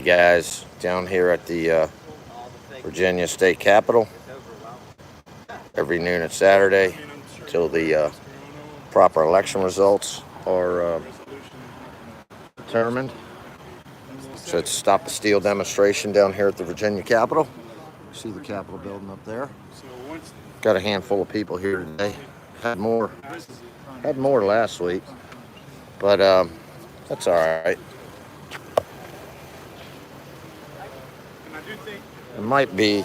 Guys, down here at the Virginia State Capitol every noon at Saturday until the proper election results are determined. So it's Stop the Steal demonstration down here at the Virginia Capitol. See the Capitol building up there. Got a handful of people here today. Had more last week, but that's all right. It might be.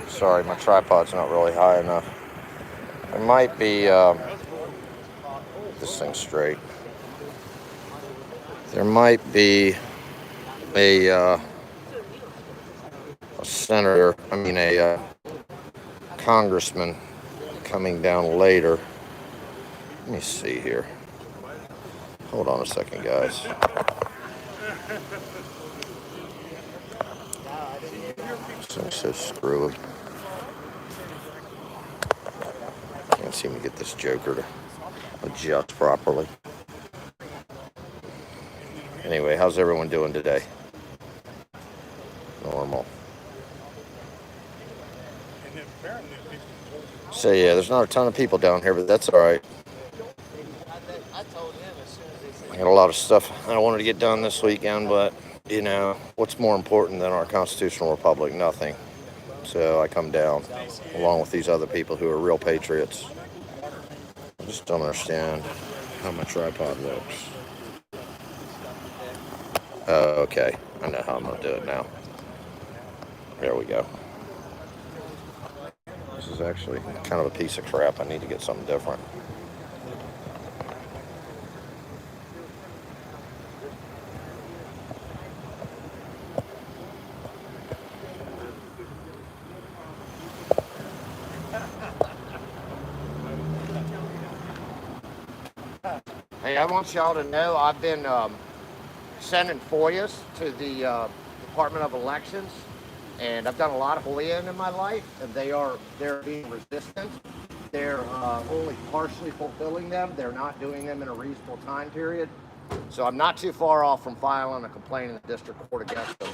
Sorry, my tripod's not really high enough. It might be. This thing's straight. There might be a senator. A congressman coming down later. Let me see here. Hold on a second, guys. This thing's so screwy. Can't seem to get this joker to adjust properly. Anyway, how's everyone doing today? Normal. So yeah, there's not a ton of people down here, but that's all right. I got a lot of stuff I wanted to get done this weekend, but you know, what's more important than our constitutional republic? Nothing. So I come down along with these other people who are real patriots. I just don't understand how my tripod works. Okay, I know how I'm gonna do it now. There we go. This is actually kind of a piece of crap. I need to get something different. Hey, I want y'all to know I've been sending FOIAs to the Department of Elections, and I've done a lot of FOIA in my life, and they're being resistant. They're only partially fulfilling them. They're not doing them in a reasonable time period. So I'm not too far off from filing a complaint in the district court against them,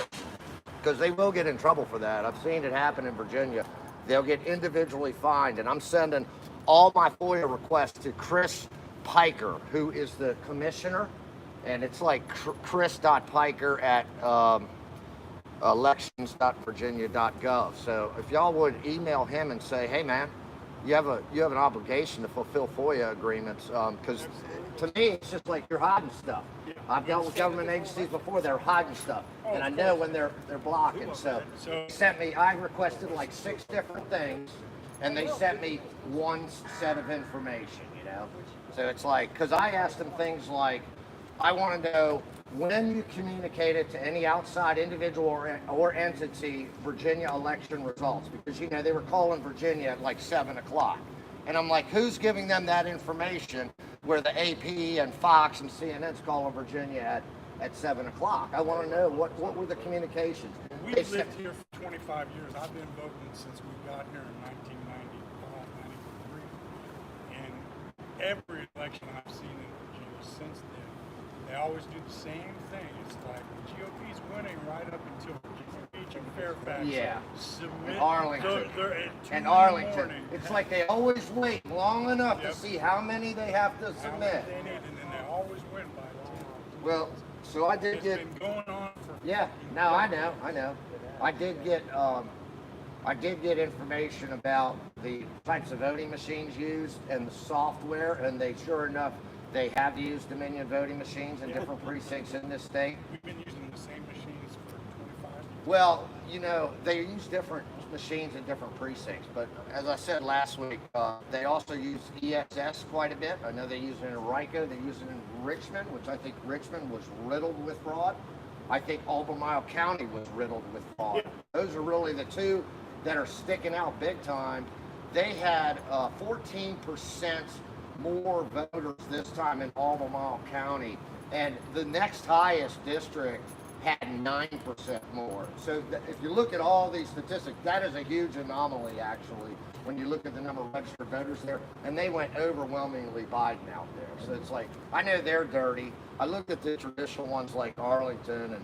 because they will get in trouble for that. I've seen it happen in Virginia. They'll get individually fined, and I'm sending all my FOIA requests to Chris Piker, who is the commissioner, and it's like chris.piker at elections.virginia.gov. So if y'all would email him and say, hey man, you have an obligation to fulfill FOIA agreements, because to me it's just like you're hiding stuff. I've dealt with government agencies before, they're hiding stuff, and I know when they're blocking. So they sent me, I requested like 6 different things, and they sent me one set of information, you know. So it's like, because I asked them things like, I want to know when you communicated to any outside individual or entity Virginia election results, because you know they were calling Virginia at like 7 o'clock, and I'm like, who's giving them that information where the AP and Fox and CNN's calling Virginia at 7 o'clock? I want to know what were the communications. We've lived here for 25 years. I've been voting since we got here in 1995, 93, and every election I've seen in Virginia since then, they always do the same thing. It's like the GOP's winning right up until Virginia Beach and Fairfax. Yeah. Submit. And Arlington. And Arlington. It's like they always wait long enough to see how many they have to submit. They need, and then they always win by 10. Well, so I did get. It's been going on for. Yeah. No, I know. I did get information about the types of voting machines used and the software, and they sure enough. They have used Dominion voting machines in different precincts in this state. We've been using the same machines for 25 years. Well, you know, they use different machines in different precincts, but as I said last week, they also use EXS quite a bit. I know they use it in Rico, they use it in Richmond, which I think Richmond was riddled with fraud. I think Albemarle County was riddled with fraud. Those are really the two that are sticking out big time. They had 14% more voters this time in Albemarle County, and the next highest district had 9% more. So if you look at all these statistics, that is a huge anomaly actually when you look at the number of registered voters there, and they went overwhelmingly Biden out there. So it's like, I know they're dirty. I looked at the traditional ones like Arlington,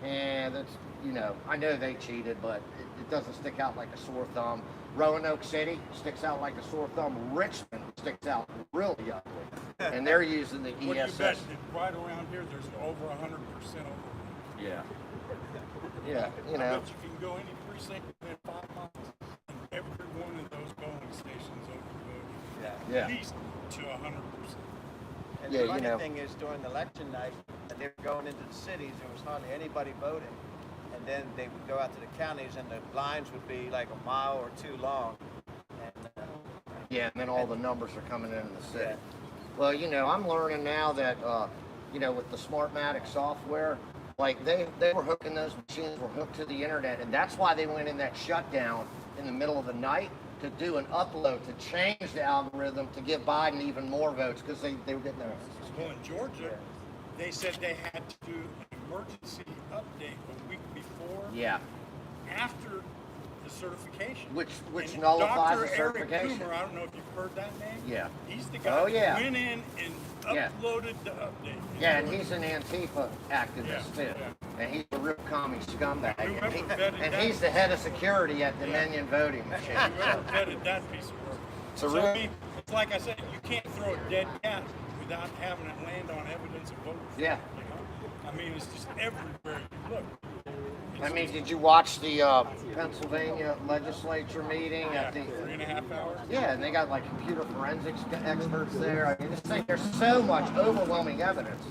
and that's, you know, I know they cheated, but it doesn't stick out like a sore thumb. Roanoke City sticks out like a sore thumb. Richmond sticks out really ugly. And they're using the What do you ESS. bet that right around here there's over 100% over. Yeah. Yeah, you I know. bet you can go any precinct within 5 miles, and every one of those polling stations overvoted. Yeah. At least to 100%. And Yeah, the you funny know. thing is, during election night, and they were going into the cities, there was hardly anybody voting. And then they would go out to the counties, and the lines would be like a mile or two long. And, Yeah, and then all the numbers are coming in the city. Yeah. Well, you know, I'm learning now that, you know, with the Smartmatic software, like they were hooking, those machines were hooked to the internet, and that's why they went in that shutdown in the middle of the night to do an upload, to change the algorithm to give Biden even more votes, because they were getting their... Well, in Georgia, they said they had to do an emergency update a week before, Yeah, after the certification. which And nullifies Dr. the Eric certification. Coomer, I don't know if you've heard that name. Yeah. He's the guy Oh, yeah. that went in and Yeah. uploaded the update. Yeah, and he's an Antifa activist, Yeah, too. And he's a real commie scumbag. Whoever vetted And that- he's the head of security at Dominion Voting Machine. Whoever vetted that piece of work. So So, really- I mean, it's like I said, you can't throw a dead cat without having it land on evidence of voter fraud, Yeah. you know? I mean, it's just everywhere you look. I mean, did you watch the Pennsylvania legislature meeting Yeah, at the... 3.5 hours. Yeah, and they got like computer forensics experts there. I mean, this thing, there's so much overwhelming evidence.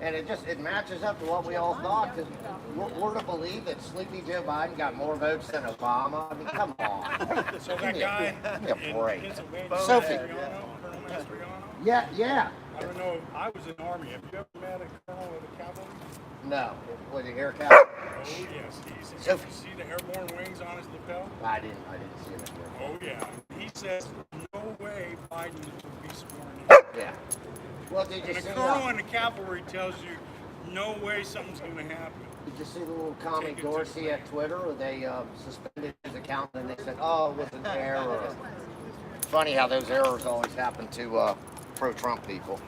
And it matches up to what we all thought. That we're to believe that Sleepy Joe Biden got more votes than Obama. I mean, come on. So that guy Give me a in break. Pennsylvania, Sophie. Colonel Mastriano, Yeah. I don't know, I was in the Army. Have you ever met a colonel of the cavalry? No. Was it air cap? Oh, yes. Did Sophie. you see the airborne wings on his lapel? I didn't see it. Oh, yeah. He says, no way Biden will be sworn in. Yeah. Well, did you And a see colonel in the cavalry tells you, no way something's going to happen. Did you see the little commie Take it to Dorsey the at Twitter where they suspended his account and they said, oh, it was an error. Funny how those errors always happen to pro-Trump people.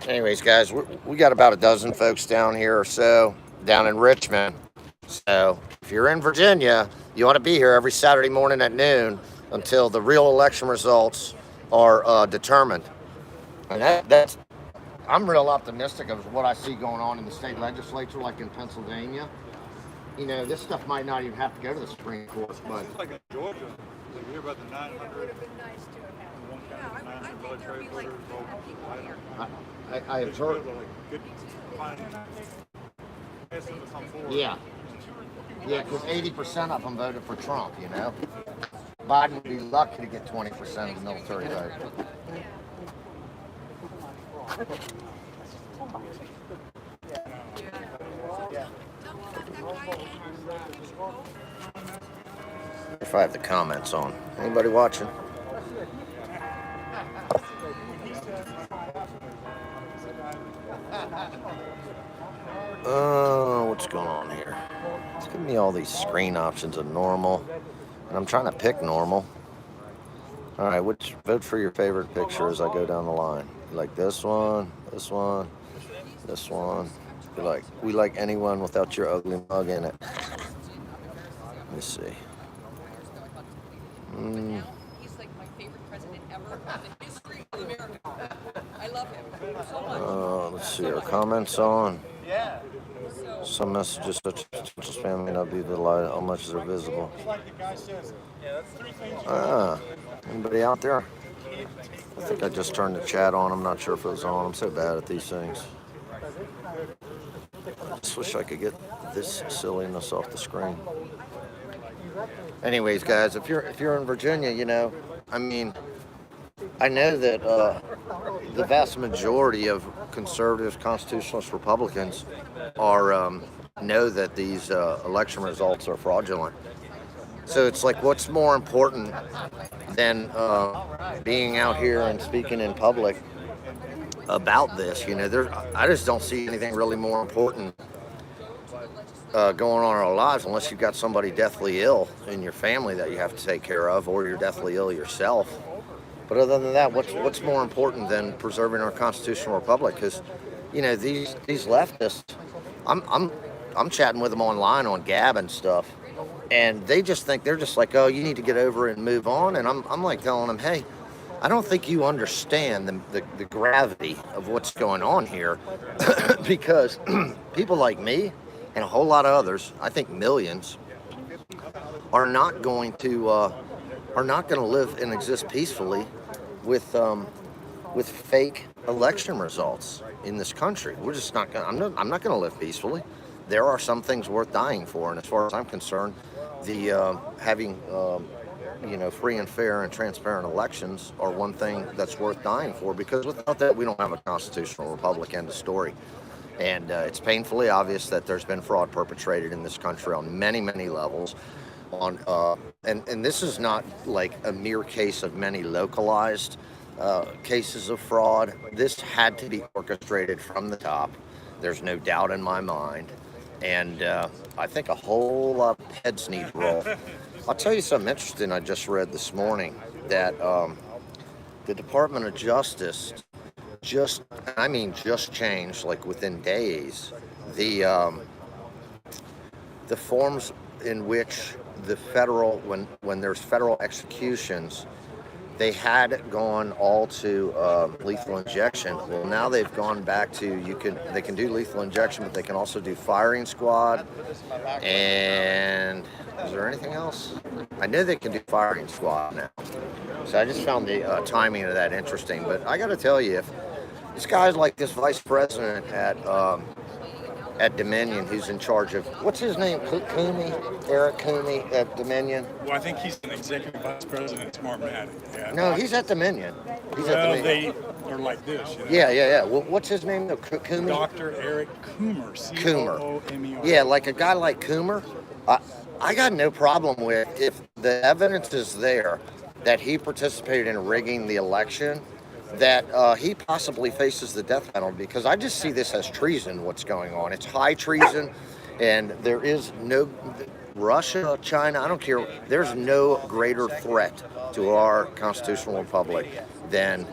Anyways, guys, we got about a dozen folks down here or so down in Richmond. So if you're in Virginia, you want to be here every Saturday morning at noon until the real election results are determined. And that's, I'm real optimistic of what I see going on in the state legislature, like in Pennsylvania. You know, this stuff might not even have to go to the Supreme Court, but Seems like in Georgia, you hear about the 900, Nice to have. one county, 900 military voters vote. I have heard. Good finding. Ask them to come forward. Yeah, because 80% of them voted for Trump, you know. Biden would be lucky to get 20% of the military vote. If I have the comments on. Anybody watching? What's going on here? It's giving me all these screen options of normal, and I'm trying to pick normal. All right, which vote for your favorite picture as I go down the line? You like this one, this one, this one. We like anyone without your ugly mug in it. Let me see. He's like my favorite president ever in the history of America. I love him so much. Let's see our comments on. Yeah. Some messages such as spam may not be the light, how much they're visible. It's like the guy says, three things you Anybody out there? can't take. I think I just turned the chat on. I'm not sure if it was on. I'm so bad at these things. I just wish I could get this silliness off the screen. Anyways, guys, if you're in Virginia, you know, I mean, I know that the vast majority of conservatives, constitutionalist Republicans are know that these election results are fraudulent. So it's like, what's more important than being out here and speaking in public about this? You know, I just don't see anything really more important going on in our lives unless you've got somebody deathly ill in your family that you have to take care of, or you're deathly ill yourself. But other than that, what's more important than preserving our constitutional republic? Because, you know, these leftists, I'm chatting with them online on Gab and stuff, and they just think they're just like, oh, you need to get over it and move on. And I'm like telling them, hey, I don't think you understand the gravity of what's going on here, because people like me and a whole lot of others, I think millions, are not going to live and exist peacefully with fake election results in this country. We're just not going. I'm not going to live peacefully. There are some things worth dying for, and as far as I'm concerned, the having free and fair and transparent elections are one thing that's worth dying for, because without that, we don't have a constitutional republic. End of story. And it's painfully obvious that there's been fraud perpetrated in this country on many, many levels. And this is not like a mere case of many localized cases of fraud. This had to be orchestrated from the top. There's no doubt in my mind. And I think a whole lot of heads need to roll. I'll tell you something interesting I just read this morning, that the Department of Justice just changed, like within days, the forms in which the federal, when there's federal executions, they had gone all to lethal injection. Well, now they've gone back to they can do lethal injection, but they can also do firing squad. And is there anything else? I know they can do firing squad now. So I just found the timing of that interesting. But I got to tell you, if this guy's like this vice president at Dominion, who's in charge of, what's his name? Eric Cooney at Dominion. Well, I think he's an executive vice president at Smartmatic. Yeah. No, he's at Dominion. They are like this. You know? Yeah. Well, what's his name? Cooney? Dr. Eric Coomer. Coomer. Yeah, like a guy like Coomer. I got no problem with, if the evidence is there that he participated in rigging the election, that he possibly faces the death penalty, because I just see this as treason, what's going on. It's high treason, and there is no, Russia, China, I don't care, there's no greater threat to our constitutional republic than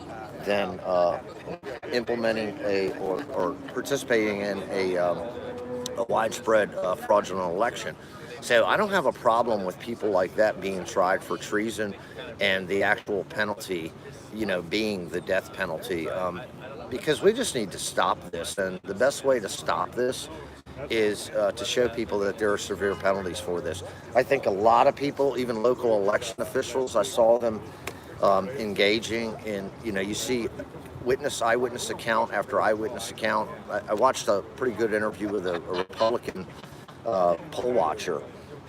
implementing or participating in a widespread fraudulent election. So I don't have a problem with people like that being tried for treason, and the actual penalty, being the death penalty, because we just need to stop this. And the best way to stop this is to show people that there are severe penalties for this. I think a lot of people, even local election officials, I saw them engaging in, you see eyewitness account after eyewitness account. I watched a pretty good interview with a Republican poll watcher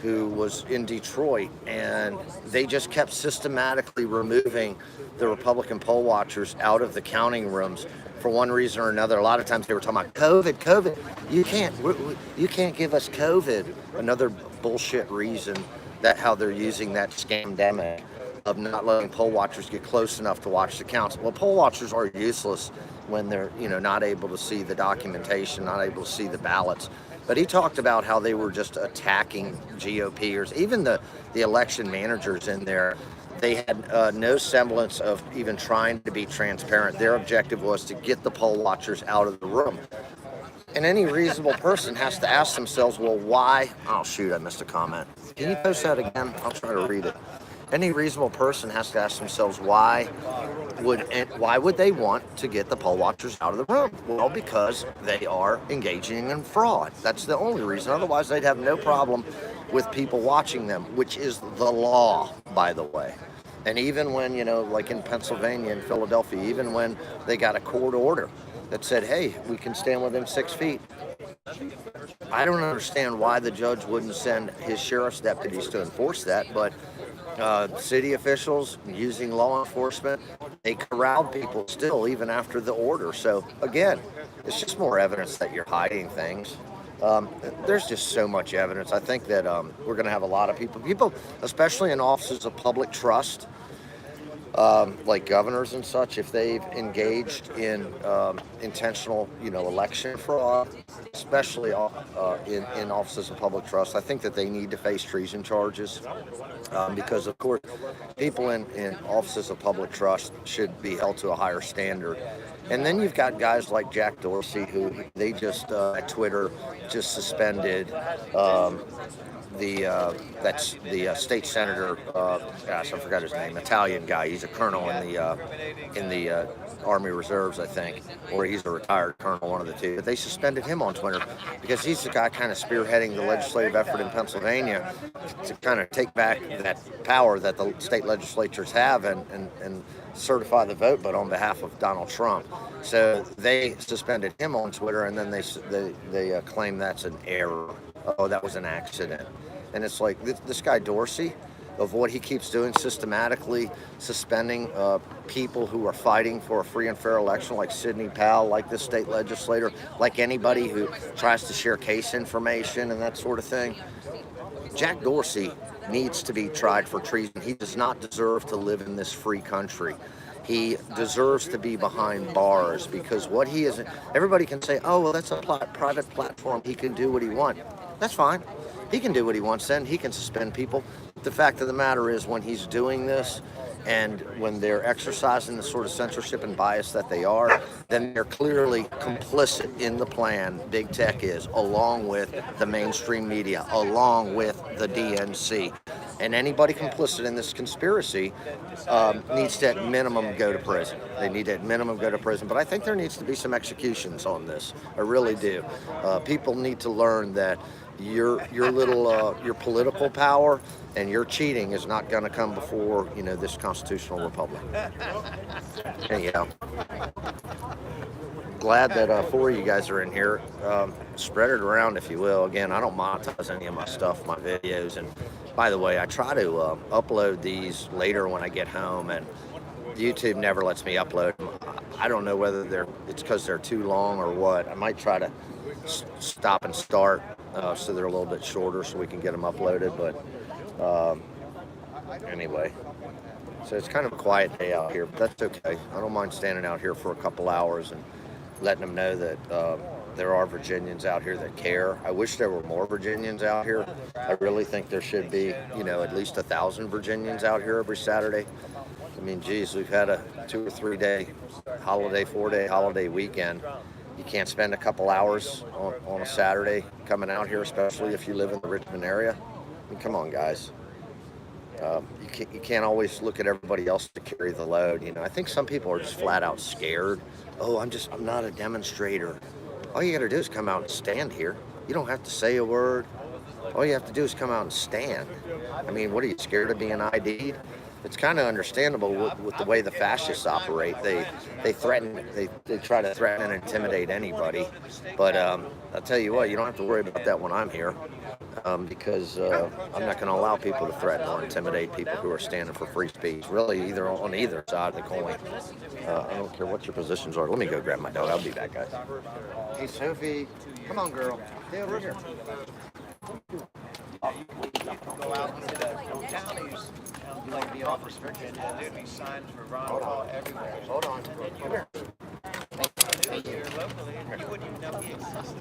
who was in Detroit, and they just kept systematically removing the Republican poll watchers out of the counting rooms for one reason or another. A lot of times they were talking about COVID. You can't give us COVID. Another bullshit reason that how they're using that scamdemic of not letting poll watchers get close enough to watch the counts. Well, poll watchers are useless when they're not able to see the documentation, not able to see the ballots. But he talked about how they were just attacking GOPers, even the election managers in there. They had no semblance of even trying to be transparent. Their objective was to get the poll watchers out of the room. And any reasonable person has to ask themselves, well, why? Oh, shoot, I missed a comment. Can you post that again? I'll try to read it. Any reasonable person has to ask themselves, why would they want to get the poll watchers out of the room? Well, because they are engaging in fraud. That's the only reason. Otherwise, they'd have no problem with people watching them, which is the law, by the way. And even when, like in Pennsylvania and Philadelphia, even when they got a court order that said, hey, we can stand within 6 feet, I don't understand why the judge wouldn't send his sheriff's deputies to enforce that, but city officials using law enforcement, they corralled people still even after the order. So again, it's just more evidence that you're hiding things. There's just so much evidence. I think that we're going to have a lot of people, especially in offices of public trust, like governors and such, if they've engaged in intentional, election fraud, especially in offices of public trust, I think that they need to face treason charges, because, of course, people in offices of public trust should be held to a higher standard. And then you've got guys like Jack Dorsey, who they just at Twitter just suspended. That's the state senator. Gosh, I forgot his name. Italian guy. He's a colonel in the Army Reserves, I think, or he's a retired colonel, one of the two. But they suspended him on Twitter because he's the guy kind of spearheading the legislative effort in Pennsylvania to kind of take back that power that the state legislatures have and certify the vote, but on behalf of Donald Trump. So they suspended him on Twitter, and then they claim that's an error. Oh, that was an accident. And it's like this guy Dorsey, of what he keeps doing, systematically suspending people who are fighting for a free and fair election, like Sidney Powell, like this state legislator, like anybody who tries to share case information and that sort of thing. Jack Dorsey needs to be tried for treason. He does not deserve to live in this free country. He deserves to be behind bars, because what he is, everybody can say, oh, well, that's a private platform. He can do what he wants. That's fine. He can do what he wants then. He can suspend people. The fact of the matter is, when he's doing this and when they're exercising the sort of censorship and bias that they are, then they're clearly complicit in the plan, big tech is, along with the mainstream media, along with the DNC. And anybody complicit in this conspiracy needs to, at minimum, go to prison. They need to, at minimum, go to prison. But I think there needs to be some executions on this. I really do. People need to learn that your political power and your cheating is not going to come before this constitutional republic. Anyhow, glad that 4 of you guys are in here. Spread it around if you will. Again, I don't monetize any of my stuff, my videos, and by the way, I try to upload these later when I get home, and YouTube never lets me upload them. I don't know whether it's because they're too long or what. I might try to stop and start so they're a little bit shorter so we can get them uploaded. But anyway, so it's kind of a quiet day out here, but that's okay. I don't mind standing out here for a couple hours and letting them know that there are Virginians out here that care. I wish there were more Virginians out here. I really think there should be, at least 1,000 Virginians out here every Saturday. I mean, geez, we've had a 2 or 3 day holiday, 4-day holiday weekend. You can't spend a couple hours on a Saturday coming out here, especially if you live in the Richmond area. I mean, come on, guys. You can't always look at everybody else to carry the load. I think some people are just flat out scared. Oh, I'm not a demonstrator. All you got to do is come out and stand here. You don't have to say a word. All you have to do is come out and stand. I mean, what are you, scared of being ID'd? It's kind of understandable with the way the fascists operate. They threaten, they try to threaten and intimidate anybody. But I'll tell you what, you don't have to worry about that when I'm here, because I'm not going to allow people to threaten or intimidate people who are standing for free speech, really, on either side of the coin. I don't care what your positions are. Let me go grab my dog. I'll be back, guys. Hey, Sophie. Come on, girl. Stay over here. Go out into the counties, like the off restriction, and there'd be signs for Ron Paul everywhere. Hold on. Come here. Here locally, you wouldn't even know he existed.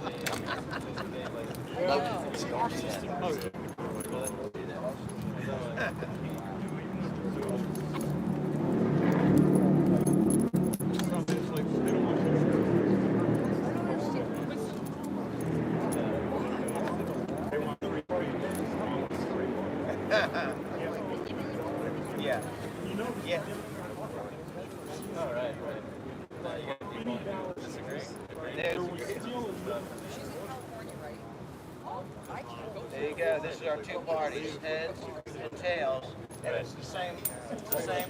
Yeah. Yeah. All right. Now you got people disagree. There you go. This is our two parties, heads and tails, and it's the same thing,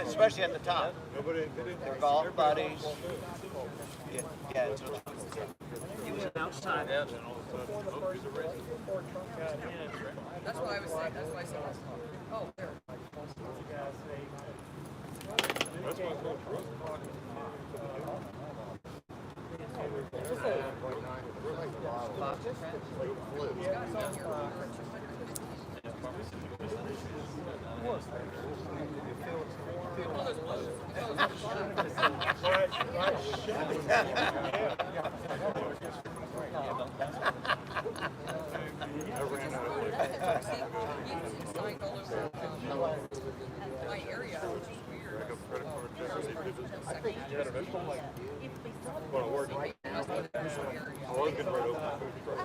especially at the top. They're golf buddies. Yeah. He was an outsider. That's what I was saying. That's why I said, oh, there. My area, which is weird.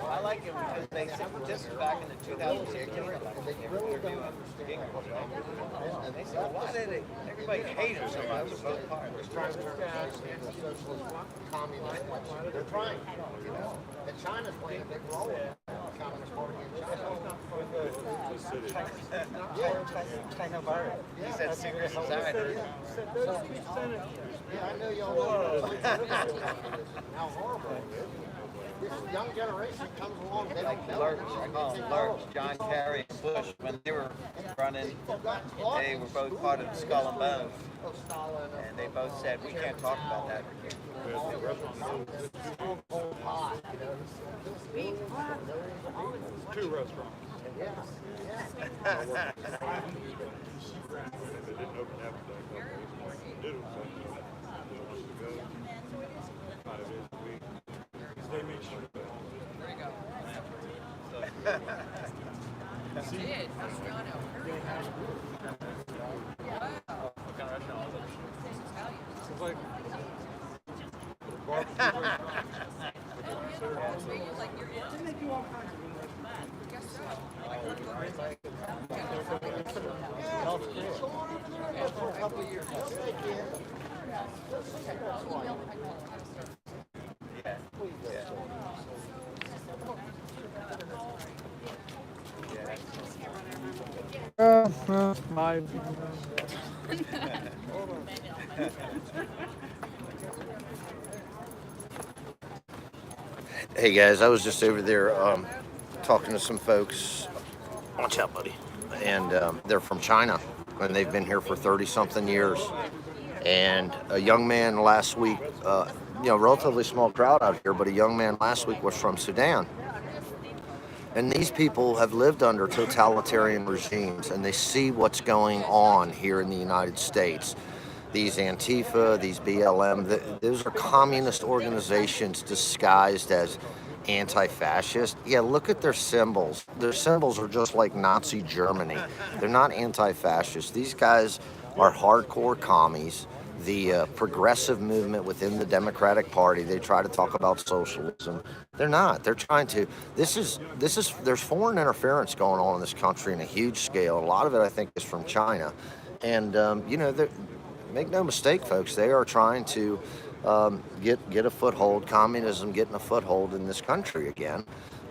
I like it because they said this is back in the 2016 election. They were interviewing Gingrich, right? And they said, well, why did everybody hate him so much? Both parties. Communist place. They're trying, you know. And China's playing a big role in it. Communist Party in China. China virus. He said secret society. Yeah, I know y'all know how horrible it is. This young generation comes along, they don't know. Lurch, I call them Lurch, John Kerry and Bush, when they were running, they were both part of the Skull and Bones. And they both said, we can't talk about that. Two restaurants. Yeah. They didn't open after that. Did it. They make sure that. There you go. Did Castellano. Wow. It's like For a couple of years. Hey guys, I was just over there talking to some folks. Watch out, buddy. And they're from China, and they've been here for 30-something years. And a young man last week, relatively small crowd out here, but a young man last week was from Sudan. And these people have lived under totalitarian regimes, and they see what's going on here in the United States. These Antifa, these BLM, those are communist organizations disguised as anti-fascist. Yeah, look at their symbols. Their symbols are just like Nazi Germany. They're not anti-fascist. These guys are hardcore commies. The progressive movement within the Democratic Party, they try to talk about socialism. They're not. They're trying to. There's foreign interference going on in this country in a huge scale. A lot of it, I think, is from China. And, make no mistake, folks, they are trying to get a foothold, communism getting a foothold in this country again.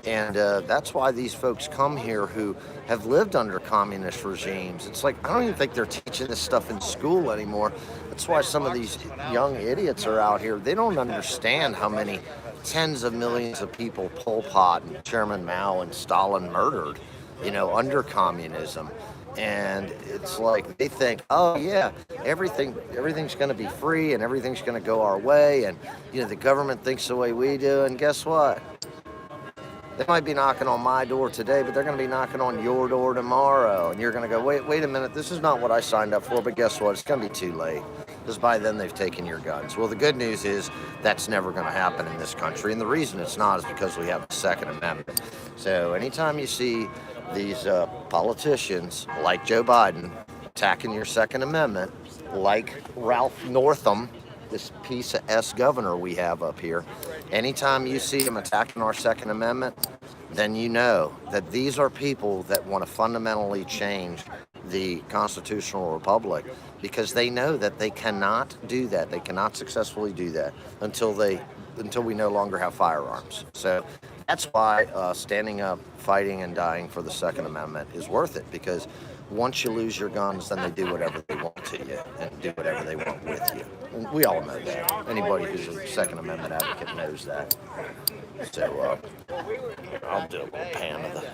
And that's why these folks come here who have lived under communist regimes. It's like, I don't even think they're teaching this stuff in school anymore. That's why some of these young idiots are out here. They don't understand how many tens of millions of people Pol Pot and Chairman Mao and Stalin murdered, under communism. And it's like they think, oh yeah, everything's going to be free and everything's going to go our way, and the government thinks the way we do. And guess what? They might be knocking on my door today, but they're going to be knocking on your door tomorrow. And you're going to go, wait a minute, this is not what I signed up for. But guess what? It's going to be too late, because by then they've taken your guns. Well, the good news is that's never going to happen in this country. And the reason it's not is because we have the Second Amendment. So anytime you see these politicians like Joe Biden attacking your Second Amendment, like Ralph Northam, this piece of S governor we have up here, anytime you see him attacking our Second Amendment, then you know that these are people that want to fundamentally change the constitutional republic, because they know that they cannot do that. They cannot successfully do that until we no longer have firearms. So that's why standing up, fighting, and dying for the Second Amendment is worth it, because once you lose your guns, then they do whatever they want to you and do whatever they want with you. And we all know that. Anybody who's a Second Amendment advocate knows that. So I'll do a little pan of the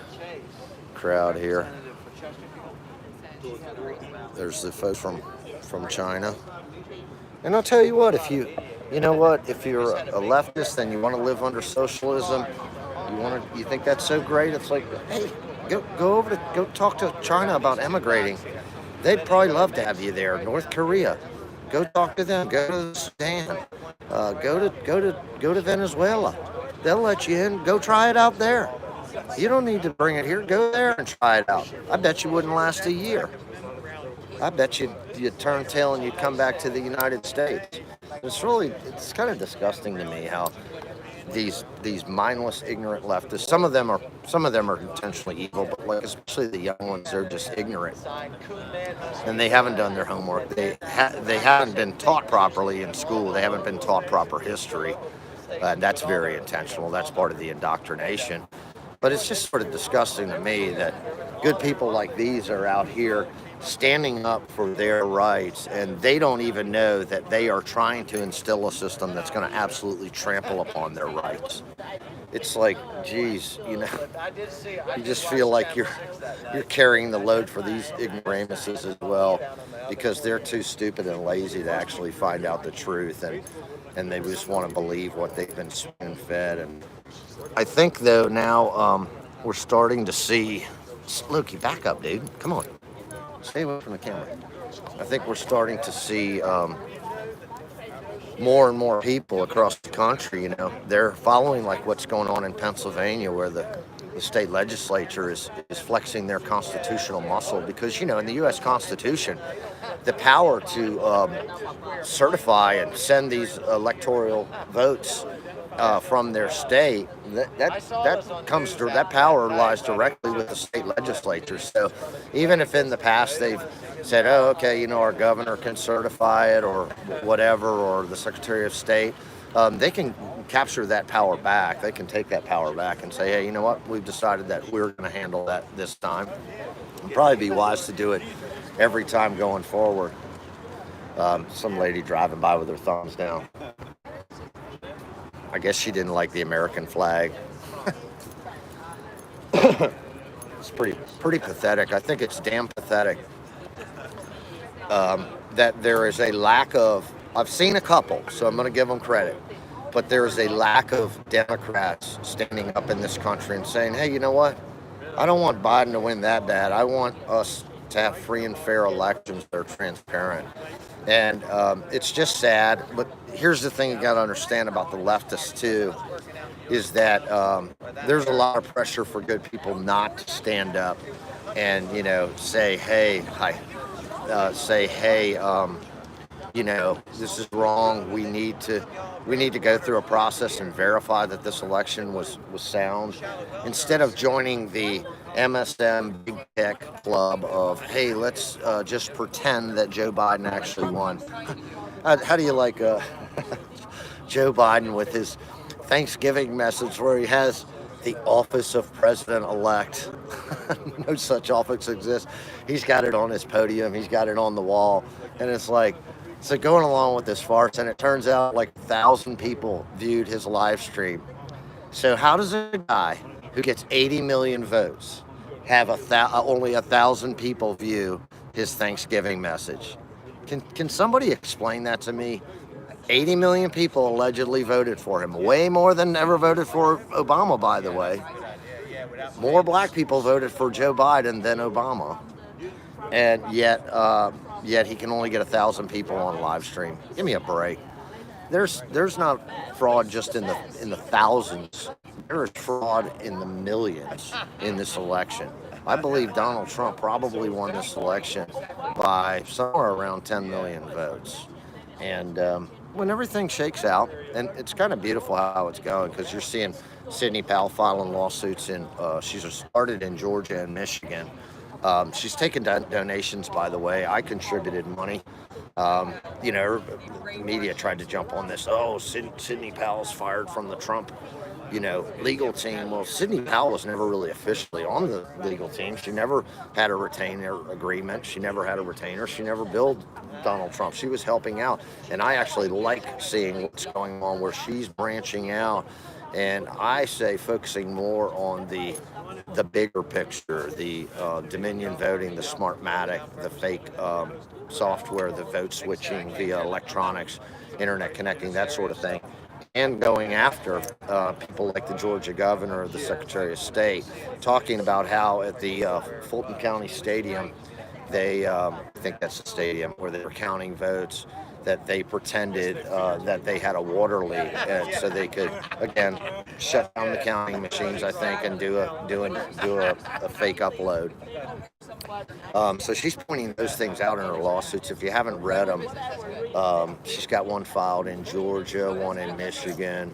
crowd here. There's the folks from China. And I'll tell you what, if you're a leftist and you want to live under socialism, you think that's so great, it's like, hey, go talk to China about emigrating. They'd probably love to have you there. North Korea, Go talk to them. Go to Sudan. Go to Venezuela. They'll let you in. Go try it out there. You don't need to bring it here. Go there and try it out. I bet you wouldn't last a year. I bet you'd turn tail and you'd come back to the United States. It's kind of disgusting to me how these mindless, ignorant leftists. Some of them are intentionally evil, but like especially the young ones, they're just ignorant, and they haven't done their homework. They haven't been taught properly in school. They haven't been taught proper history, and that's very intentional. That's part of the indoctrination. But it's just sort of disgusting to me that good people like these are out here standing up for their rights, and they don't even know that they are trying to instill a system that's going to absolutely trample upon their rights. It's like, geez, you just feel like you're carrying the load for these ignoramuses as well, because they're too stupid and lazy to actually find out the truth, and they just want to believe what they've been spoon-fed. And I think, though, now we're starting to see... Loki, back up, dude. Come on. Stay away from the camera. I think we're starting to see more and more people across the country, they're following like what's going on in Pennsylvania, where the state legislature is flexing their constitutional muscle, because, in the U.S. Constitution, the power to certify and send these electoral votes from their state, that power lies directly with the state legislature. So even if in the past they've said, oh, okay, our governor can certify it or whatever, or the Secretary of State, they can capture that power back. They can take that power back and say, hey, you know what? We've decided that we're going to handle that this time. It'd probably be wise to do it every time going forward. Some lady driving by with her thumbs down. I guess she didn't like the American flag. It's pretty pathetic. I think it's damn pathetic that there is a lack of... I've seen a couple, so I'm going to give them credit. But there is a lack of Democrats standing up in this country and saying, hey, you know what? I don't want Biden to win that bad. I want us to have free and fair elections that are transparent. And it's just sad. But here's the thing you got to understand about the leftists, too, is that there's a lot of pressure for good people not to stand up and, say, hey, this is wrong. We need to go through a process and verify that this election was sound, instead of joining the MSM big tech club of, hey, let's just pretend that Joe Biden actually won. How do you like Joe Biden with his Thanksgiving message where he has the office of president-elect? No such office exists. He's got it on his podium. He's got it on the wall. And it's like, so going along with this farce, and it turns out like 1,000 people viewed his live stream. So how does a guy who gets 80 million votes have only 1,000 people view his Thanksgiving message? Can somebody explain that to me? 80 million people allegedly voted for him. Way more than ever voted for Obama, by the way. More black people voted for Joe Biden than Obama. And yet he can only get 1,000 people on live stream. Give me a break. There's not fraud just in the thousands. There is fraud in the millions in this election. I believe Donald Trump probably won this election by somewhere around 10 million votes. And when everything shakes out, and it's kind of beautiful how it's going, because you're seeing Sidney Powell filing lawsuits she's started in Georgia and Michigan. She's taken donations, by the way. I contributed money. Media tried to jump on this. Oh, Sidney Powell's fired from the Trump, legal team. Well, Sidney Powell was never really officially on the legal team. She never had a retainer agreement. She never had a retainer. She never billed Donald Trump. She was helping out. And I actually like seeing what's going on where she's branching out. And I say focusing more on the bigger picture, the Dominion voting, the Smartmatic, the fake software, the vote switching via electronics, internet connecting, that sort of thing, and going after people like the Georgia governor, the Secretary of State, talking about how at the Fulton County Stadium, I think that's the stadium where they were counting votes, that they pretended that they had a water leak, and so they could again shut down the counting machines, I think, and do a fake upload. So she's pointing those things out in her lawsuits. If you haven't read them, she's got one filed in Georgia, one in Michigan,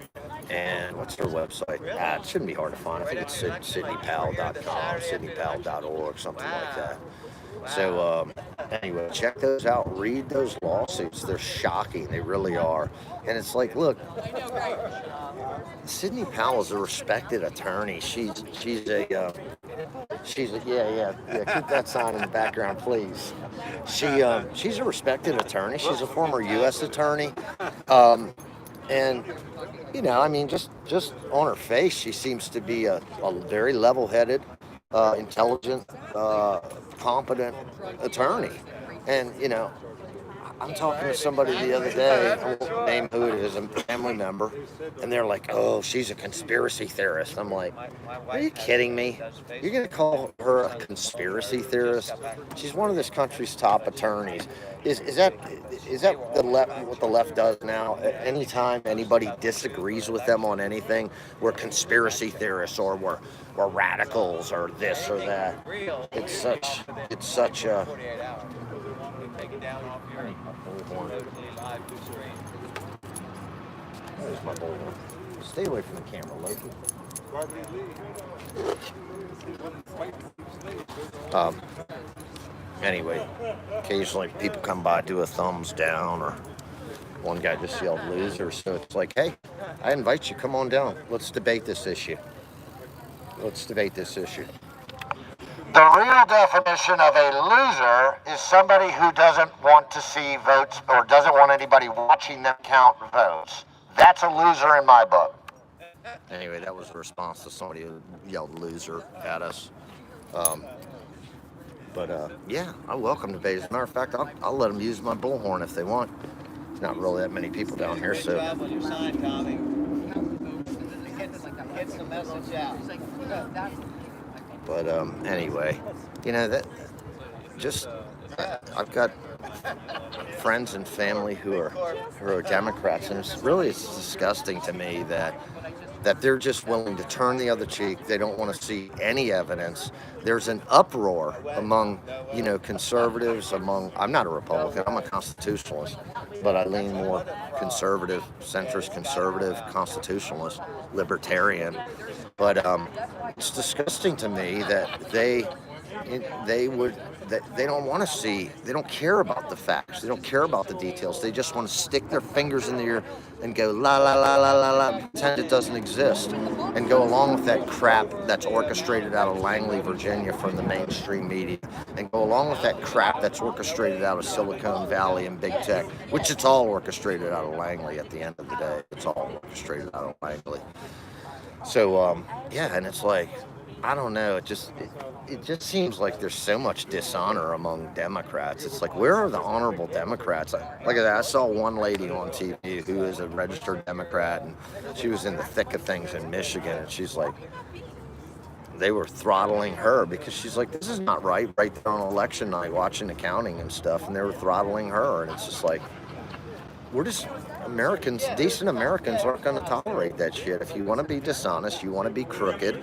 and what's her website? It shouldn't be hard to find. I think it's sydneypowell.com, sydneypowell.org, something like that. So anyway, check those out. Read those lawsuits. They're shocking. They really are. And it's like, look, Sidney Powell is a respected attorney. She's a yeah. Keep that sign in the background, please. She's a respected attorney. She's a former U.S. attorney, and I mean, just on her face, she seems to be a very level-headed, intelligent, competent attorney. And I'm talking to somebody the other day, I won't name who it is, a family member, and they're like, oh, she's a conspiracy theorist. I'm like, are you kidding me? You're going to call her a conspiracy theorist? She's one of this country's top attorneys. Is that what the left does now? Anytime anybody disagrees with them on anything, we're conspiracy theorists or we're radicals or this or that. It's such a... Take it down off your live stream. There's my bullhorn. Stay away from the camera, Loki. Anyway, occasionally people come by, do a thumbs down, or one guy just yelled loser. So it's like, hey, I invite you, come on down. Let's debate this issue. The real definition of a loser is somebody who doesn't want to see votes or doesn't want anybody watching them count votes. That's a loser in my book. Anyway, that was a response to somebody who yelled loser at us. Yeah, I welcome debates. As a matter of fact, I'll let them use my bullhorn if they want. There's not really that many people down here, so. Good job on your sign, Tommy. Gets the message out. But anyway, I've got friends and family who are Democrats, and it's disgusting to me that they're just willing to turn the other cheek. They don't want to see any evidence. There's an uproar among conservatives. I'm not a Republican. I'm a constitutionalist, but I lean more conservative, centrist, conservative, constitutionalist, libertarian. But it's disgusting to me that they don't want to see, they don't care about the facts, they don't care about the details. They just want to stick their fingers in the air and go la la la la la la, pretend it doesn't exist, and go along with that crap that's orchestrated out of Langley, Virginia from the mainstream media, and go along with that crap that's orchestrated out of Silicon Valley and big tech, which it's all orchestrated out of Langley at the end of the day. It's all orchestrated out of Langley. So, and it's like, I don't know, it just seems like there's so much dishonor among Democrats. It's like, where are the honorable Democrats? Like I saw one lady on TV who is a registered Democrat, and she was in the thick of things in Michigan, and she's like, they were throttling her because she's like, this is not right there on election night watching the counting and stuff, and they were throttling her, and it's just like, we're just Americans, decent Americans aren't going to tolerate that shit. If you want to be dishonest, you want to be crooked,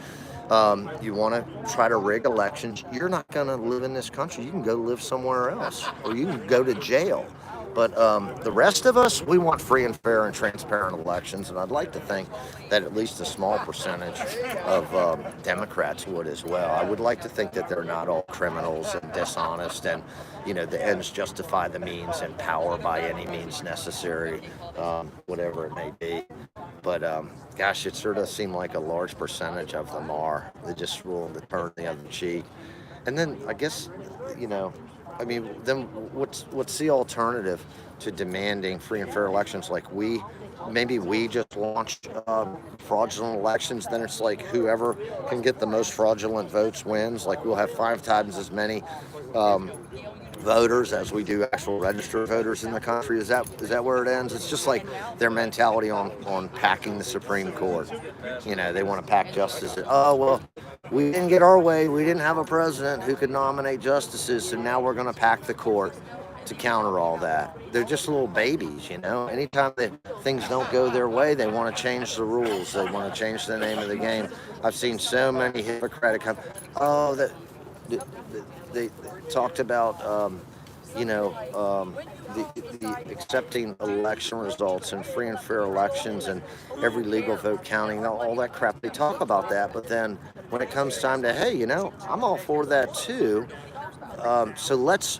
you want to try to rig elections, you're not going to live in this country. You can go live somewhere else, or you can go to jail. But the rest of us, we want free and fair and transparent elections, and I'd like to think that at least a small percentage of Democrats would as well. I would like to think that they're not all criminals and dishonest, and the ends justify the means, and power by any means necessary, whatever it may be. But gosh, it sure does seem like a large percentage of them are. They just willing to turn the other cheek. And then I guess, then what's the alternative to demanding free and fair elections? Like maybe we just launched fraudulent elections, then it's like whoever can get the most fraudulent votes wins. Like we'll have 5 times as many voters as we do actual registered voters in the country. Is that where it ends? It's just like their mentality on packing the Supreme Court. They want to pack justices. Oh, well, we didn't get our way. We didn't have a president who could nominate justices, so now we're going to pack the court. to counter all that. They're just little babies, you know. Anytime that things don't go their way, they want to change the rules. They want to change the name of the game. I've seen so many Hippocratic. Oh, that they talked about, you know, the accepting election results and free and fair elections and every legal vote counting, all that crap. They talk about that, but then when it comes time to, hey, you know, I'm all for that too. So let's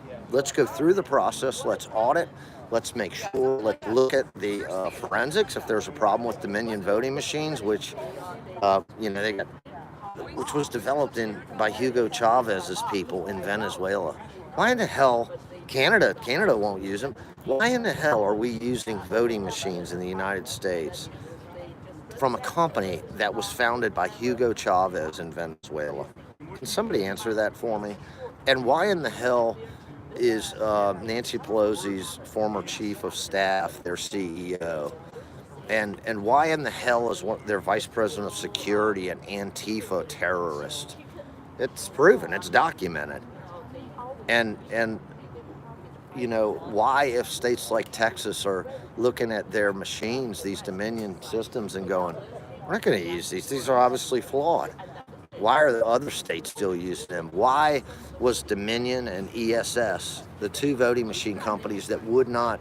go through the process. Let's audit. Let's make sure. Let's look at the forensics. If there's a problem with Dominion voting machines, which you know which was developed by Hugo Chavez's people in Venezuela. Why in the hell Canada won't use them? Why in the hell are we using voting machines in the United States from a company that was founded by Hugo Chavez in Venezuela? Can somebody answer that for me? And why in the hell is Nancy Pelosi's former chief of staff their CEO? And why in the hell is their vice president of security an Antifa terrorist? It's proven, it's documented. And you know, why, if states like Texas are looking at their machines, these Dominion systems, and going, we're not going to use these are obviously flawed. Why are the other states still using them? Why was Dominion and ESS, the two voting machine companies that would not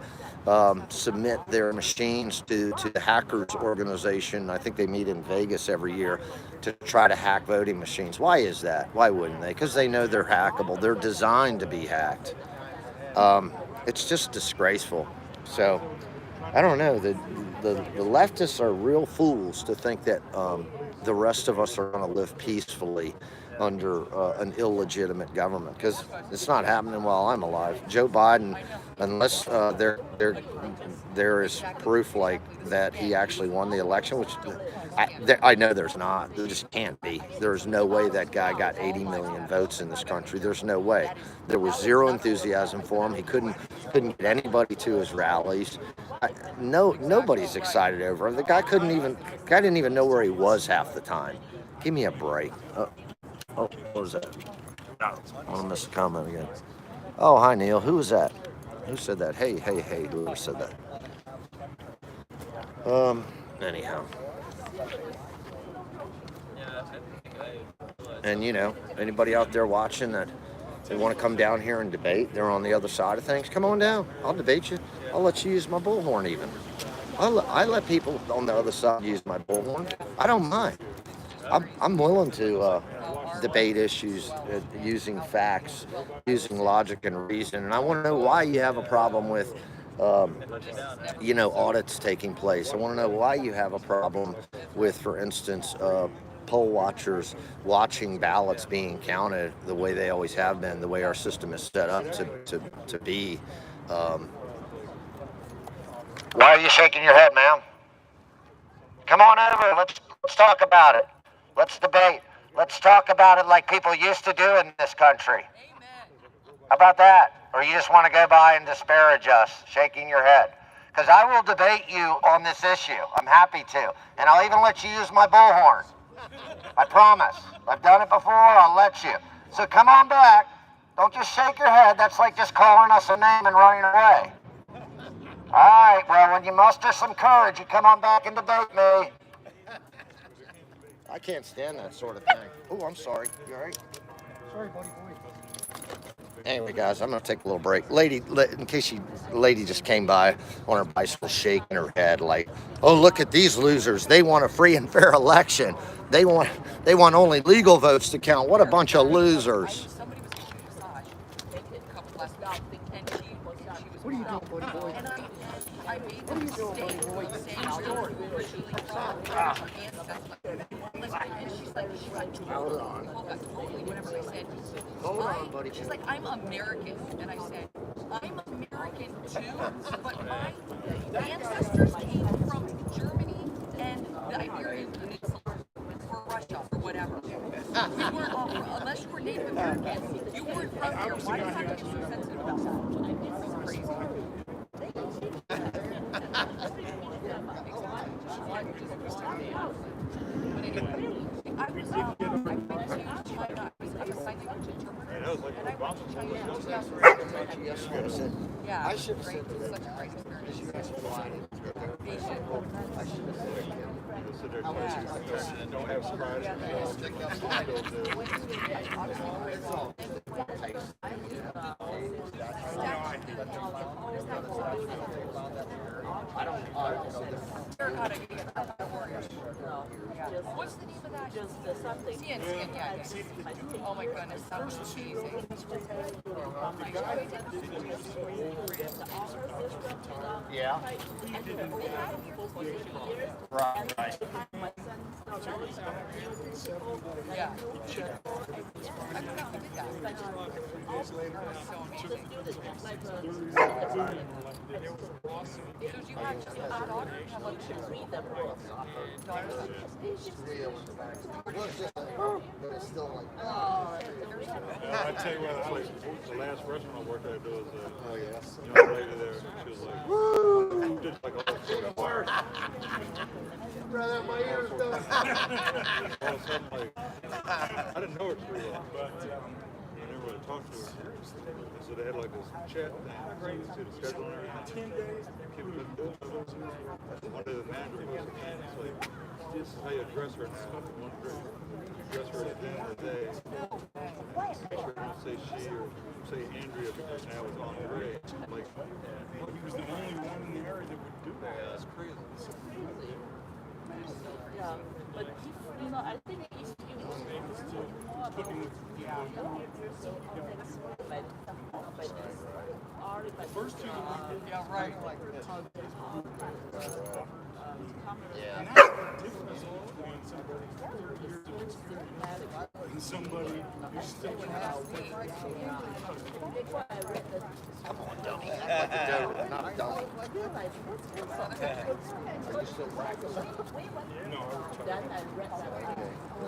submit their machines to the hackers organization? I think they meet in Vegas every year to try to hack voting machines. Why is that? Why wouldn't they? Because they know they're hackable. They're designed to be hacked. It's just disgraceful. So I don't know. The leftists are real fools to think that the rest of us are going to live peacefully under an illegitimate government, because it's not happening while I'm alive. Joe Biden, unless there is proof like that he actually won the election, which I know there's not. There just can't be. There's no way that guy got 80 million votes in this country. There's no way. There was zero enthusiasm for him. He couldn't get anybody to his rallies. Nobody's excited over him. The guy didn't even know where he was half the time. Give me a break. Oh, what was that? I want to miss a comment again. Oh, hi, Neil. Who was that? Who said that? Hey, whoever said that. Anyhow. And, you know, anybody out there watching that they want to come down here and debate, they're on the other side of things, come on down. I'll debate you. I'll let you use my bullhorn even. I let people on the other side use my bullhorn. I don't mind. I'm willing to debate issues using facts, using logic and reason. And I want to know why you have a problem with, you know, audits taking place. I want to know why you have a problem with, for instance, poll watchers watching ballots being counted the way they always have been, the way our system is set up to be. Why are you shaking your head, ma'am? Come on over. Let's talk about it. Let's debate. Let's talk about it like people used to do in this country. How about that? Or you just want to go by and disparage us, shaking your head? Because I will debate you on this issue. I'm happy to. And I'll even let you use my bullhorn. I promise. I've done it before. I'll let you. So come on back. Don't just shake your head. That's like just calling us a name and running away. All right. Well, when you muster some courage, you come on back and debate me. I can't stand that sort of thing. Oh, I'm sorry. You all right? Sorry, buddy boy. Anyway, guys, I'm going to take a little break. Lady just came by on her bicycle shaking her head like, oh, look at these losers. They want a free and fair election. They want only legal votes to count. What a bunch of losers. Somebody was giving me a massage a couple last weeks, and she was What are you doing, buddy boy? And I made the mistake of saying she was originally from her ancestors. And she's like, totally, whatever I said. Hold on, buddy. She's like, I'm American. And I said, I'm American too, but my ancestors came from Germany and the Iberian Peninsula, or Russia, or whatever. You weren't, unless you were Native American, you weren't from here. Why does that get so sensitive about that? It's so crazy. But anyway, I went to China. I was a sign language interpreter, and I went to China in 2008. yesterday. I said, Yeah, I it was should have great. said to It was them, such a great experience. because you guys applied it. Patient. I should have said, They sit there Yeah. and don't have surprise themselves. it's all taste. I don't, Terracotta Warriors. Yeah. What's the name of that? Just something. CN, yeah. Oh my goodness, that was amazing. yeah. Right, right. Yeah. I forgot we did that. That was so amazing. So do you have just a daughter? You have like daughters? But it's still like, I tell you what, the last restaurant I worked at, there was a young lady there. She was like, woo! Did like all the fire. brother, my ears done. All of a sudden, like, I didn't know her too well, but I never really talked to her. And so they had like this chat thing. So you see the schedule and everything. 10 days. Keep it good. One day the manager was like, this is how you address her now. One drink. Address her at the end of the day. Make sure you don't say she or say Andrea because now it's on the ray. Like, He was the only one in the area that would do that. That's crazy. Yeah, but you know, I think if you First two Yeah, right. Yeah. and that's the difference between somebody 30 years of experience and somebody who's still trying Come on, dummy. Act like a dope, not a dummy. Are you still practicing?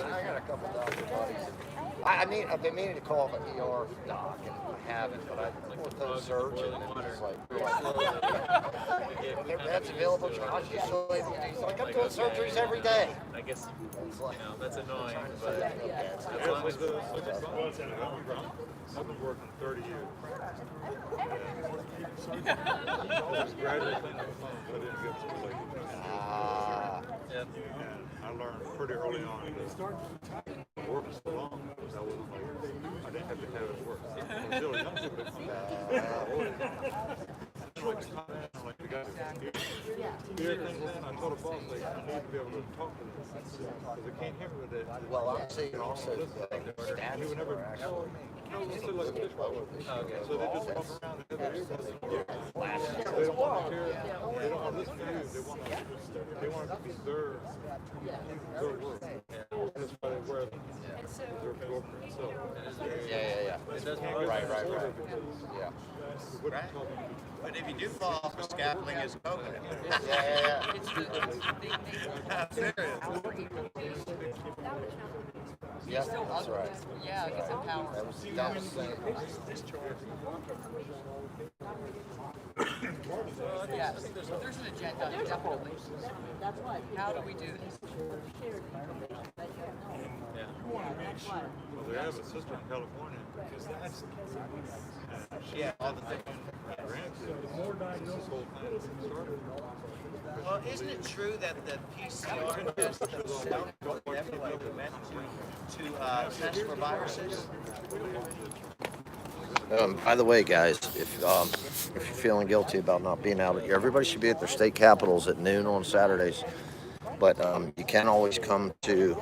I got a couple doctor buddies. I've been meaning to call the ER doc, and I haven't, but I with the surgeon, and it's like, that's available. Josh, you still able to do? He's like, I'm doing surgeries every day. I guess, It's like, that's annoying, trying to but say, okay, it's I've been working 30 years. I was graduating on the phone, but I didn't get to like, yeah. and I learned pretty early on that work was so long because I wasn't like, I didn't have to have it work. I was still young people that come back. Like the comment, like the guy that hear things in, I told the boss, like, I need to be able to talk to them because they can't hear me with that. well, I'm seeing also He would never actually. No, it's still like a dishwasher. So they just walk around and have their earbuds in. They don't want to hear. They don't want to listen to you. They want to be their work. That's why they wear them. They're absorbing themselves. Yeah. It does Right. Yeah. Right. But if you do fall off a scaffolding, it's open. Yeah. It's the, they Yeah, that's right. Yeah, it gives it power. That was Yes, there's an agenda, definitely. How do we do this? Well, they have a sister in California. because that's Yeah, all the things. The more diagnosis whole thing started. Well, isn't it true that the PCR tests themselves were definitely meant to test for viruses? By the way, guys, if you're feeling guilty about not being out, everybody should be at their state capitals at noon on Saturdays. But you can always come to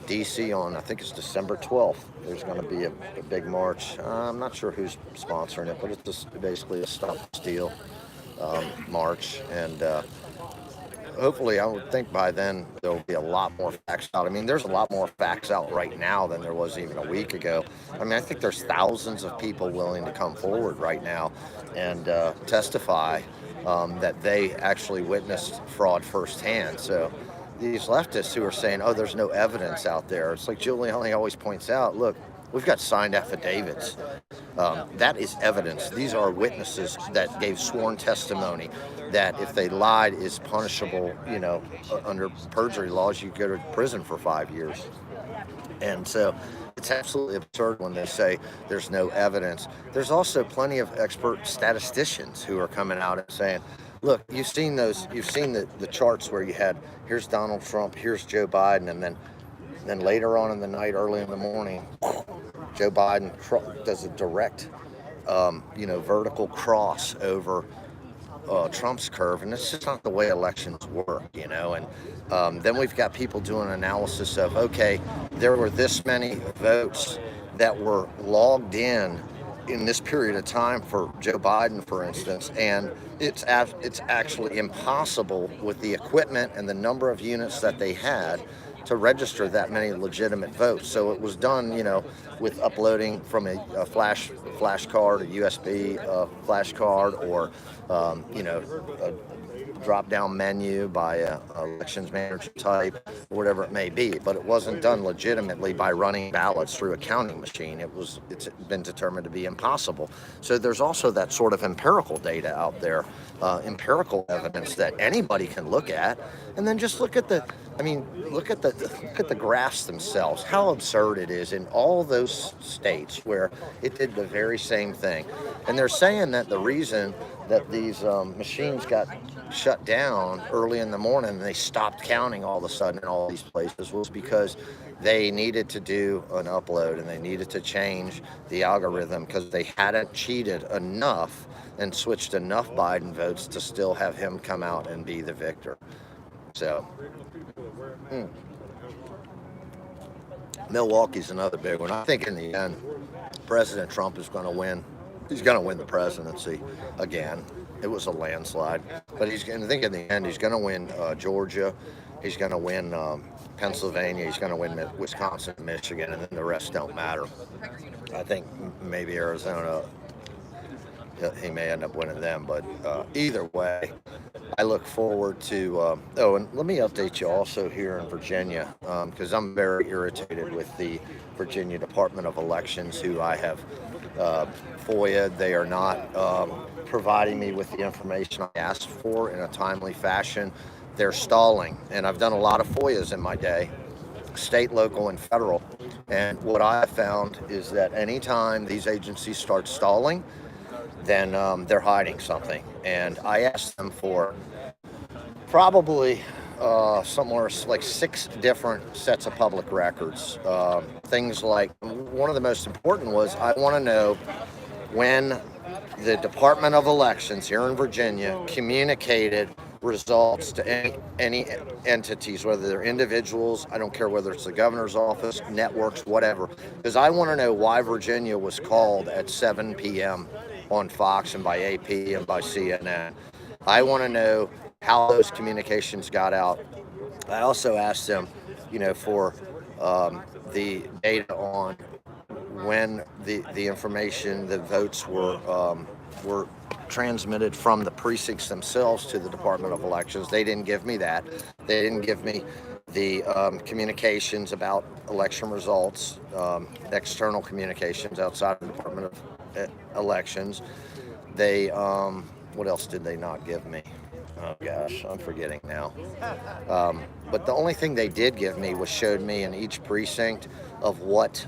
D.C. on, I think it's December 12th. There's going to be a big march. I'm not sure who's sponsoring it, but it's just basically a Stop Steal march. And hopefully, I would think by then there'll be a lot more facts out. I mean, there's a lot more facts out right now than there was even a week ago. I mean, I think there's thousands of people willing to come forward right now and testify that they actually witnessed fraud firsthand. So these leftists who are saying, oh, there's no evidence out there. It's like Giuliani always points out, look, we've got signed affidavits. That is evidence. These are witnesses that gave sworn testimony that if they lied is punishable, under perjury laws. You go to prison for 5 years. And so It's absolutely absurd when they say there's no evidence. There's also plenty of expert statisticians who are coming out and saying, look, you've seen the charts where you had, here's Donald Trump, here's Joe Biden, and then later on in the night, early in the morning, Joe Biden does a direct, vertical cross over Trump's curve, and it's just not the way elections work, And then we've got people doing analysis of, okay, there were this many votes that were logged in this period of time for Joe Biden, for instance, and it's actually impossible with the equipment and the number of units that they had to register that many legitimate votes. So it was done, with uploading from a flash card, a USB flash card, or a drop-down menu by a elections manager type, or whatever it may be. But it wasn't done legitimately by running ballots through a counting machine. It's been determined to be impossible. So there's also that sort of empirical data out there, empirical evidence that anybody can look at, and then just look at the graphs themselves. How absurd it is in all those states where it did the very same thing. And they're saying that the reason that these machines got shut down early in the morning and they stopped counting all of a sudden in all these places was because they needed to do an upload and they needed to change the algorithm because they hadn't cheated enough and switched enough Biden votes to still have him come out and be the victor. So, Milwaukee's another big one. I think in the end, President Trump is going to win. He's going to win the presidency again. It was a landslide, but I think in the end he's going to win Georgia. He's going to win Pennsylvania. He's going to win Wisconsin, Michigan, and then the rest don't matter. I think maybe Arizona. He may end up winning them, but either way, I look forward to. And let me update you also here in Virginia, because I'm very irritated with the Virginia Department of Elections, who I have FOIA'd. They are not providing me with the information I asked for in a timely fashion. They're stalling, and I've done a lot of FOIAs in my day, state, local, and federal. And what I have found is that anytime these agencies start stalling, then they're hiding something. And I asked them for probably somewhere like 6 different sets of public records. Things like, one of the most important was, I want to know when the Department of Elections here in Virginia communicated results to any entities, whether they're individuals, I don't care whether it's the governor's office, networks, whatever, because I want to know why Virginia was called at 7 p.m. on Fox and by AP and by CNN. I want to know how those communications got out. I also asked them, for the data on when the information, the votes were transmitted from the precincts themselves to the Department of Elections. They didn't give me that. They didn't give me the communications about election results, external communications outside of the Department of Elections. They, what else did they not give me? Oh gosh, I'm forgetting now. But the only thing they did give me was showed me in each precinct of what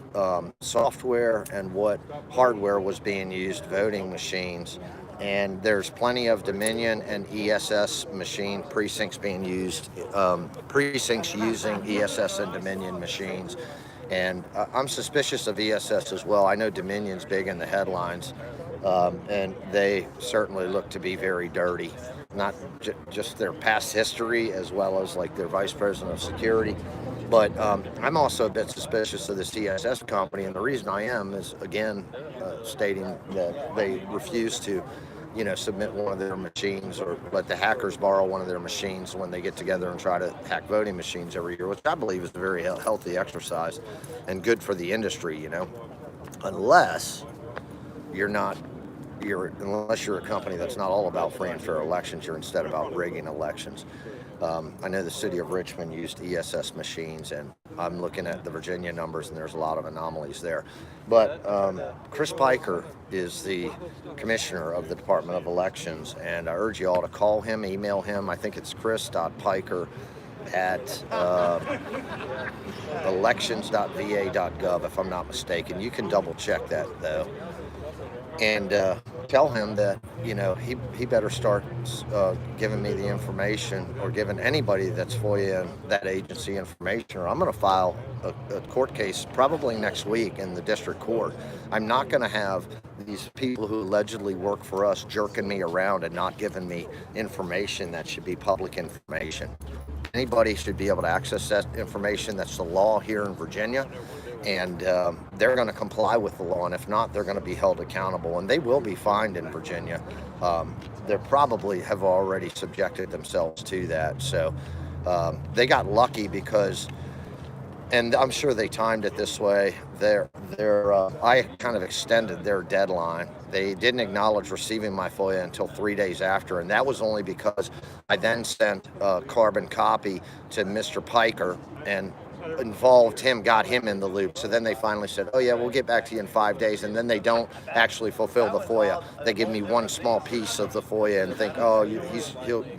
software and what hardware was being used, voting machines. And there's plenty of Dominion and ESS machine precincts being used, precincts using ESS and Dominion machines. And I'm suspicious of ESS as well. I know Dominion's big in the headlines, and they certainly look to be very dirty. Not just their past history, as well as like their vice president of security. But I'm also a bit suspicious of this ESS company, and the reason I am is, again, stating that they refuse to, submit one of their machines or let the hackers borrow one of their machines when they get together and try to hack voting machines every year, which I believe is a very healthy exercise and good for the industry, unless you're a company that's not all about free and fair elections. You're instead about rigging elections. I know the city of Richmond used ESS machines, and I'm looking at the Virginia numbers, and there's a lot of anomalies there. But Chris Piker is the commissioner of the Department of Elections, and I urge you all to call him, email him. I think it's chris.piker at elections.va.gov, if I'm not mistaken. You can double check that though, and tell him that he better start giving me the information, or giving anybody that's FOIA and that agency information, or I'm going to file a court case probably next week in the district court. I'm not going to have these people who allegedly work for us jerking me around and not giving me information that should be public information. Anybody should be able to access that information. That's the law here in Virginia, and they're going to comply with the law, and if not, they're going to be held accountable, and they will be fined in Virginia. They probably have already subjected themselves to that, so they got lucky because, and I'm sure they timed it this way, I kind of extended their deadline. They didn't acknowledge receiving my FOIA until 3 days after, and that was only because I then sent a carbon copy to Mr. Piker and involved him, got him in the loop. So then they finally said, oh yeah, we'll get back to you in 5 days, and then they don't actually fulfill the FOIA. They give me one small piece of the FOIA and think, oh,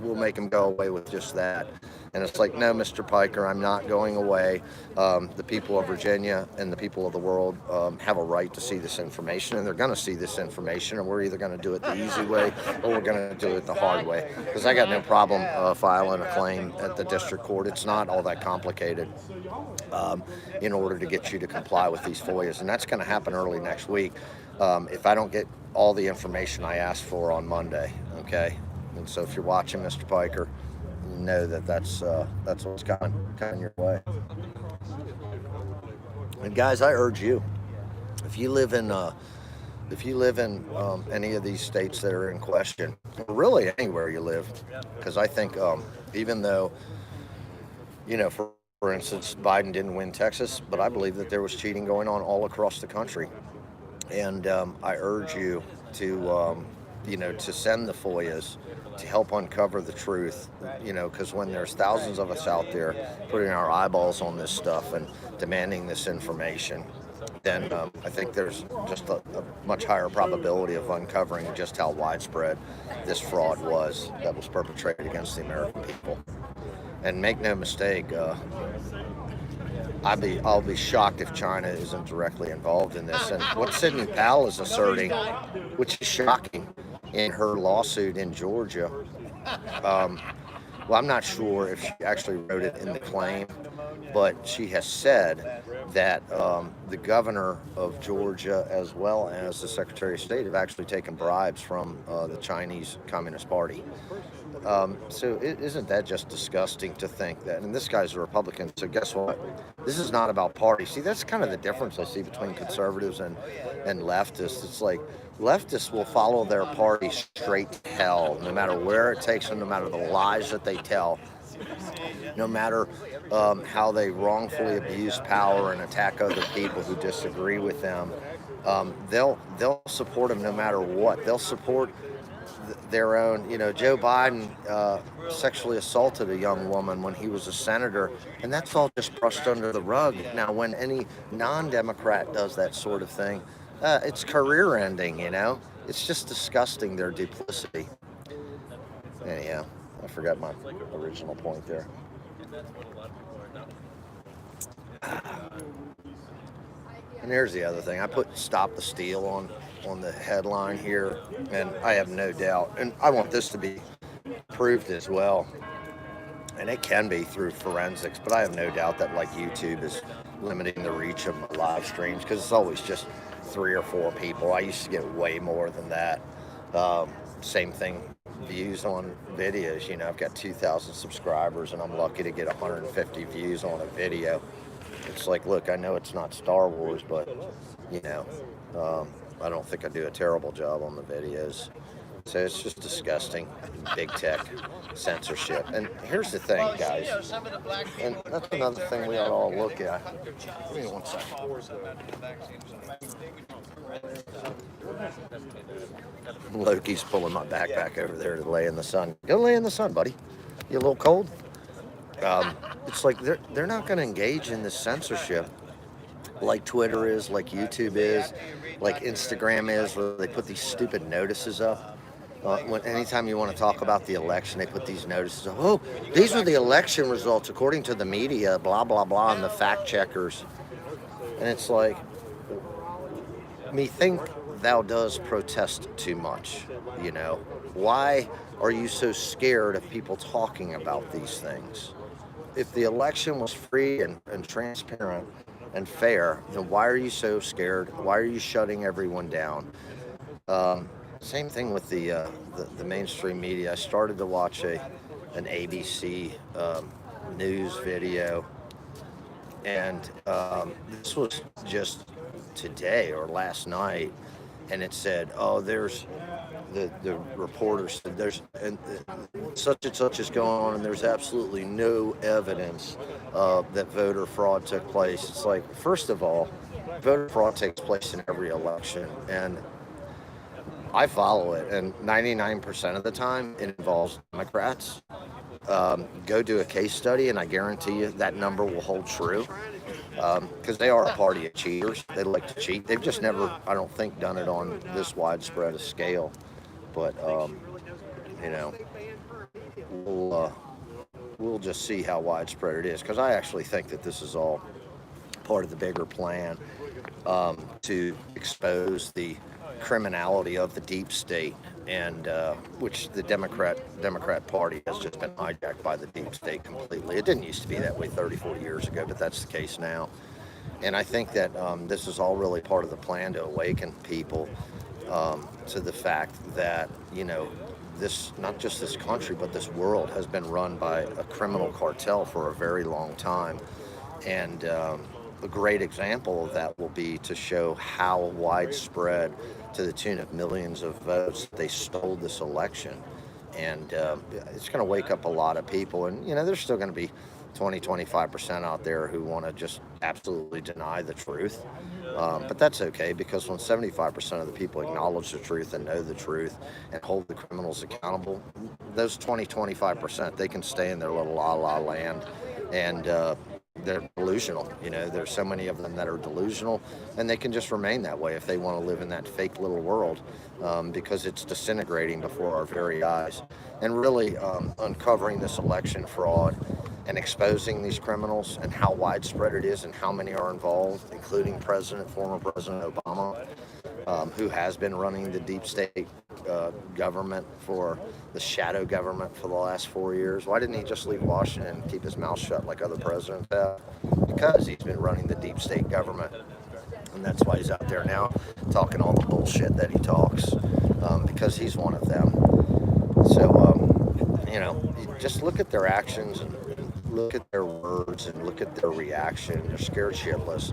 we'll make him go away with just that. And it's like, no, Mr. Piker, I'm not going away. The people of Virginia and the people of the world have a right to see this information, and they're going to see this information, and we're either going to do it the easy way or we're going to do it the hard way. Because I got no problem filing a claim at the district court. It's not all that complicated in order to get you to comply with these FOIAs, and that's going to happen early next week if I don't get all the information I asked for on Monday, okay? And so if you're watching, Mr. Piker, you know that's what's coming your way. And guys, I urge you, if you live in any of these states that are in question, or really anywhere you live, because I think even though, for instance, Biden didn't win Texas, but I believe that there was cheating going on all across the country, and I urge you to to send the FOIAs to help uncover the truth, because when there's thousands of us out there putting our eyeballs on this stuff and demanding this information, then I think there's just a much higher probability of uncovering just how widespread this fraud was that was perpetrated against the American people. And make no mistake, I'll be shocked if China isn't directly involved in this. And what Sidney Powell is asserting, which is shocking, in her lawsuit in Georgia, well, I'm not sure if she actually wrote it in the claim, but she has said that the governor of Georgia, as well as the Secretary of State, have actually taken bribes from the Chinese Communist Party. So isn't that just disgusting to think that? And this guy's a Republican, so guess what? This is not about party. See, that's kind of the difference I see between conservatives and leftists. It's like leftists will follow their party straight to hell, no matter where it takes them, no matter the lies that they tell, no matter how they wrongfully abuse power and attack other people who disagree with them. They'll support them no matter what. They'll support their own. Joe Biden sexually assaulted a young woman when he was a senator, and that's all just brushed under the rug. Now, when any non-Democrat does that sort of thing, it's career-ending. It's just disgusting, their duplicity. Anyhow, I forgot my original point there. And here's the other thing. I put "Stop the Steal" on the headline here, and I have no doubt, and I want this to be proved as well, and it can be through forensics, but I have no doubt that YouTube is limiting the reach of my live streams, because it's always just 3 or 4 people. I used to get way more than that. Same thing, views on videos. I've got 2,000 subscribers, and I'm lucky to get 150 views on a video. It's like, look, I know it's not Star Wars, but I don't think I do a terrible job on the videos. So it's just disgusting. Big tech censorship. And here's the thing, guys, and that's another thing we ought to all look at. Give me 1 second. Loki's pulling my backpack over there to lay in the sun. Go lay in the sun, buddy. You a little cold? It's like they're not going to engage in this censorship like Twitter is, like YouTube is, like Instagram is, where they put these stupid notices up. Anytime you want to talk about the election, they put these notices. Oh, these are the election results according to the media, blah blah blah, and the fact checkers. And it's like, methinks thou does protest too much. You know, why are you so scared of people talking about these things? If the election was free and transparent and fair, then why are you so scared? Why are you shutting everyone down? Same thing with the mainstream media. I started to watch an ABC news video, and this was just today or last night, and it said, "Oh, there's the reporter said there's such and such is going on, and there's absolutely no evidence that voter fraud took place." It's like, first of all, voter fraud takes place in every election, and I follow it, and 99% of the time it involves Democrats. Go do a case study, and I guarantee you that number will hold true, because they are a party of cheaters. They like to cheat. They've just never, I don't think, done it on this widespread a scale. But you know, we'll just see how widespread it is, because I actually think that this is all part of the bigger plan to expose the criminality of the deep state, and which the Democrat Party has just been hijacked by the deep state completely. It didn't used to be that way 30, 40 years ago, but that's the case now. And I think that this is all really part of the plan to awaken people to the fact that, you know, this, not just this country, but this world has been run by a criminal cartel for a very long time. And a great example of that will be to show how widespread, to the tune of millions of votes, they stole this election. And it's going to wake up a lot of people. And, you know, there's still going to be 20-25% out there who want to just absolutely deny the truth. But that's okay, because when 75% of the people acknowledge the truth and know the truth and hold the criminals accountable, those 20-25%, they can stay in their little la-la land, and they're delusional. You know, there's so many of them that are delusional, and they can just remain that way if they want to live in that fake little world, because it's disintegrating before our very eyes. And really uncovering this election fraud and exposing these criminals and how widespread it is and how many are involved, including former President Obama, who has been running the deep state government, for the shadow government, for the last 4 years. Why didn't he just leave Washington and keep his mouth shut like other presidents have? Because he's been running the deep state government. And that's why he's out there now talking all the bullshit that he talks, because he's one of them. So, you know, you just look at their actions and look at their words and look at their reaction. They're scared shitless.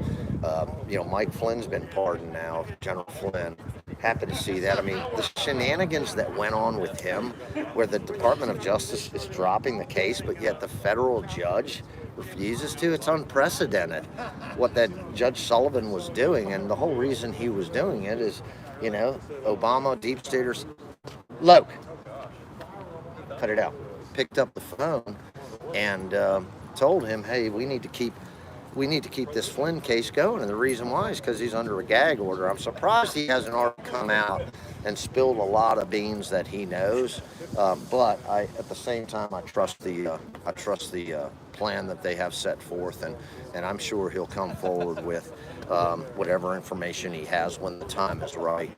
You know, Mike Flynn's been pardoned now, General Flynn. Happy to see that. I mean, the shenanigans that went on with him, where the Department of Justice is dropping the case, but yet the federal judge refuses to, it's unprecedented what that Judge Sullivan was doing. And the whole reason he was doing it is, you know, Obama, deep staters, Loke, cut it out, picked up the phone and told him, hey, we need to keep this Flynn case going. And the reason why is because he's under a gag order. I'm surprised he hasn't already come out and spilled a lot of beans that he knows. But at the same time, I trust the plan that they have set forth, and I'm sure he'll come forward with whatever information he has when the time is right.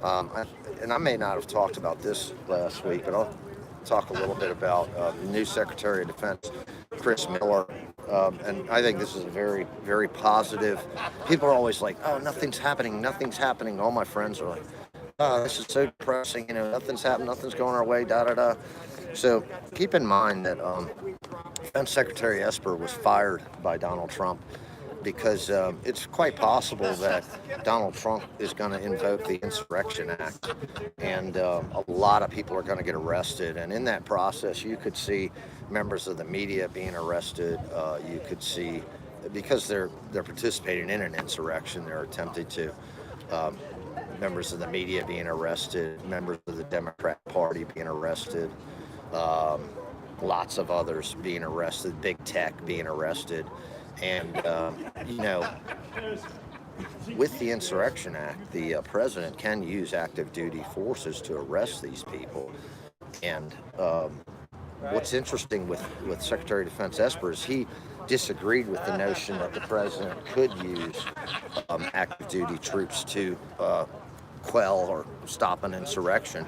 And I may not have talked about this last week, but I'll talk a little bit about the new Secretary of Defense, Chris Miller. And I think this is a very, very positive. People are always like, oh, nothing's happening. All my friends are like, oh, this is so depressing. You know, nothing's happening. Nothing's going our way, da-da-da. So keep in mind that Defense Secretary Esper was fired by Donald Trump, because it's quite possible that Donald Trump is going to invoke the Insurrection Act, and a lot of people are going to get arrested. And in that process, you could see members of the media being arrested. You could see, because they're participating in an insurrection, they're attempting to, members of the media being arrested, members of the Democrat Party being arrested, lots of others being arrested, big tech being arrested. And, you know, with the Insurrection Act, the president can use active duty forces to arrest these people. And what's interesting with Secretary of Defense Esper is he disagreed with the notion that the president could use active duty troops to quell or stop an insurrection.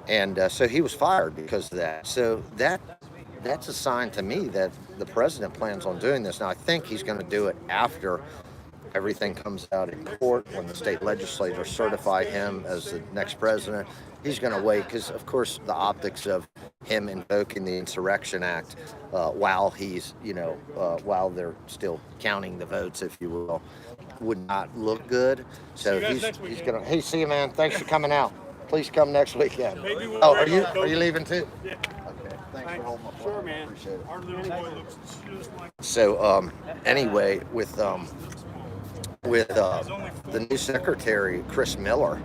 And so he was fired because of that. So that's a sign to me that the president plans on doing this. Now, I think he's going to do it after everything comes out in court, when the state legislators certify him as the next president. He's going to wait because, of course, the optics of him invoking the Insurrection Act while he's, while they're still counting the votes, if you will, would not look good. So he's going to, hey, see you, man. Thanks for coming out. Please come next weekend. Oh, are you leaving too? Yeah. Okay. Thanks for holding my phone. Sure, man. Appreciate it. Our little boy looks just like. So anyway, with the new secretary, Chris Miller,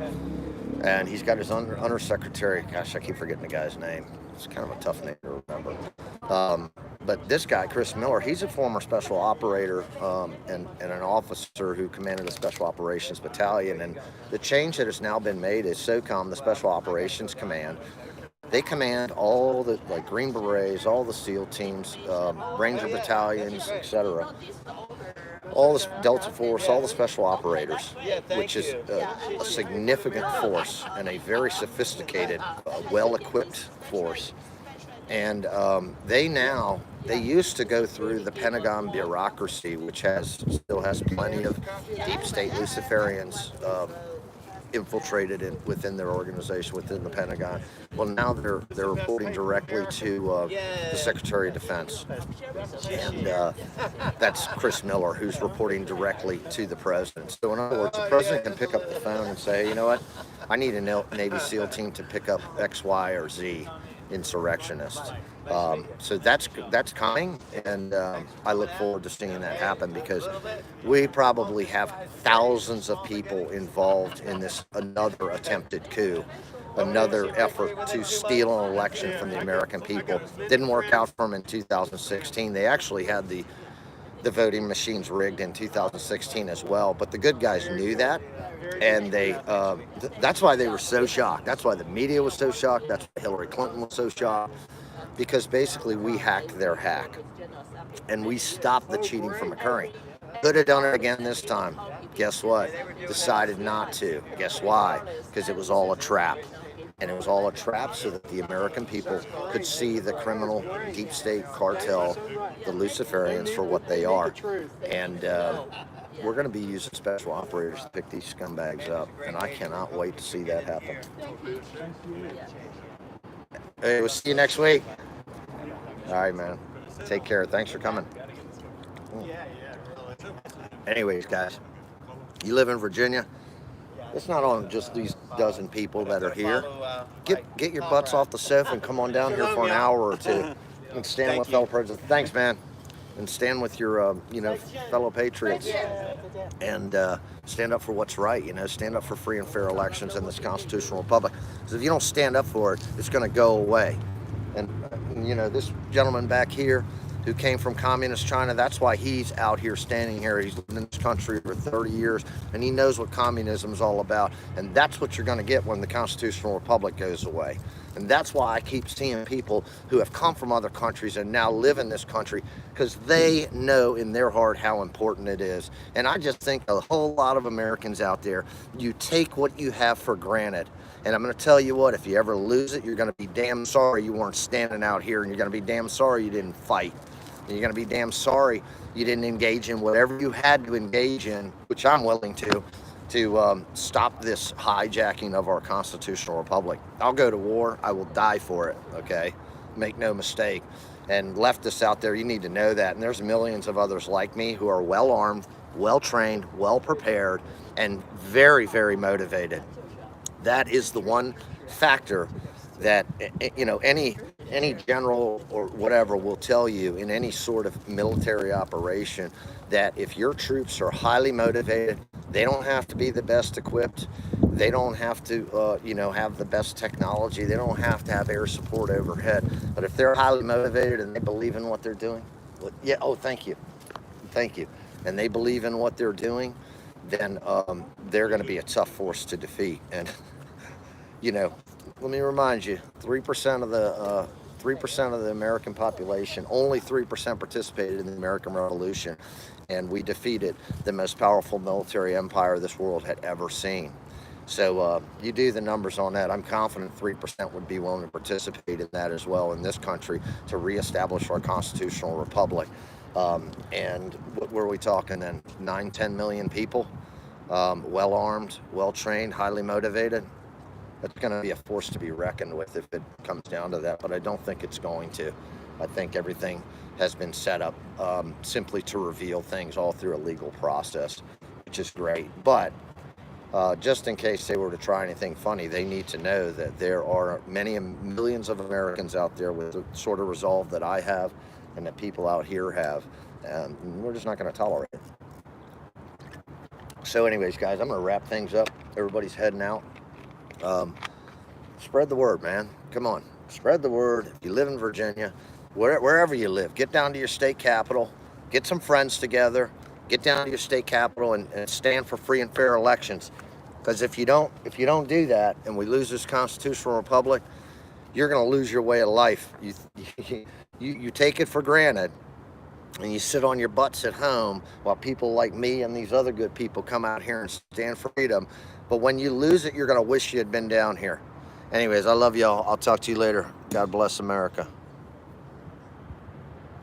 and he's got his undersecretary. Gosh, I keep forgetting the guy's name. It's kind of a tough name to remember. But this guy, Chris Miller, he's a former special operator and an officer who commanded a special operations battalion. And the change that has now been made is SOCOM, the Special Operations Command. They command all the Green Berets, all the SEAL teams, Ranger battalions, etc. All the Delta Force, all the special operators, which is a significant force and a very sophisticated, well-equipped force. And they used to go through the Pentagon bureaucracy, which still has plenty of deep state Luciferians infiltrated within their organization, within the Pentagon. Well, now they're reporting directly to the Secretary of Defense, and that's Chris Miller, who's reporting directly to the president. So in other words, the president can pick up the phone and say, you know what, I need a Navy SEAL team to pick up X, Y, or Z insurrectionists. So that's coming, and I look forward to seeing that happen, because we probably have thousands of people involved in this another attempted coup, another effort to steal an election from the American people. Didn't work out for them in 2016. They actually had the voting machines rigged in 2016 as well, but the good guys knew that, and that's why they were so shocked. That's why the media was so shocked. That's why Hillary Clinton was so shocked, because basically we hacked their hack and we stopped the cheating from occurring. Could have done it again this time. Guess what? Decided not to. Guess why? Because it was all a trap. And it was all a trap so that the American people could see the criminal deep state cartel, the Luciferians, for what they are. And we're going to be using special operators to pick these scumbags up. And I cannot wait to see that happen. Hey, we'll see you next week. All right, man. Take care. Thanks for coming. Anyways, guys, you live in Virginia. It's not on just these dozen people that are here. Get your butts off the sofa and come on down here for an hour or two and stand with fellow presidents. Thanks, man. And stand with your, fellow patriots and stand up for what's right. Stand up for free and fair elections in this constitutional republic. Because if you don't stand up for it, it's going to go away. And this gentleman back here who came from communist China, that's why he's out here standing here. He's lived in this country for 30 years, and he knows what communism is all about. And that's what you're going to get when the constitutional republic goes away. And that's why I keep seeing people who have come from other countries and now live in this country, because they know in their heart how important it is. And I just think a whole lot of Americans out there, you take what you have for granted. And I'm going to tell you what, if you ever lose it, you're going to be damn sorry you weren't standing out here, and you're going to be damn sorry you didn't fight. And you're going to be damn sorry you didn't engage in whatever you had to engage in, which I'm willing to stop this hijacking of our constitutional republic. I'll go to war. I will die for it, okay? Make no mistake. And leftists out there, you need to know that. And there's millions of others like me who are well-armed, well-trained, well-prepared, and very, very motivated. That is the one factor that, any general or whatever will tell you in any sort of military operation, that if your troops are highly motivated, they don't have to be the best equipped. They don't have to, have the best technology. They don't have to have air support overhead. But if they're highly motivated and they believe in what they're doing, thank you. And they believe in what they're doing, then they're going to be a tough force to defeat. And you know, let me remind you, 3% of the 3% of the American population, only 3% participated in the American Revolution, and we defeated the most powerful military empire this world had ever seen. So you do the numbers on that. I'm confident 3% would be willing to participate in that as well in this country to reestablish our constitutional republic. And what were we talking then? 9-10 million people, well armed, well trained, highly motivated. That's going to be a force to be reckoned with if it comes down to that, but I don't think it's going to. I think everything has been set up simply to reveal things all through a legal process, which is great. But just in case they were to try anything funny, they need to know that there are many millions of Americans out there with the sort of resolve that I have and that people out here have, and we're just not going to tolerate it. So anyways, guys, I'm going to wrap things up. Everybody's heading out. Spread the word, man. Come on, spread the word. If you live in Virginia, wherever you live, get down to your state capital, get some friends together, get down to your state capital and stand for free and fair elections. Because if you don't do that and we lose this constitutional republic, you're going to lose your way of life. You take it for granted and you sit on your butts at home while people like me and these other good people come out here and stand for freedom. But when you lose it, you're going to wish you had been down here. Anyways, I love y'all. I'll talk to you later. God bless America.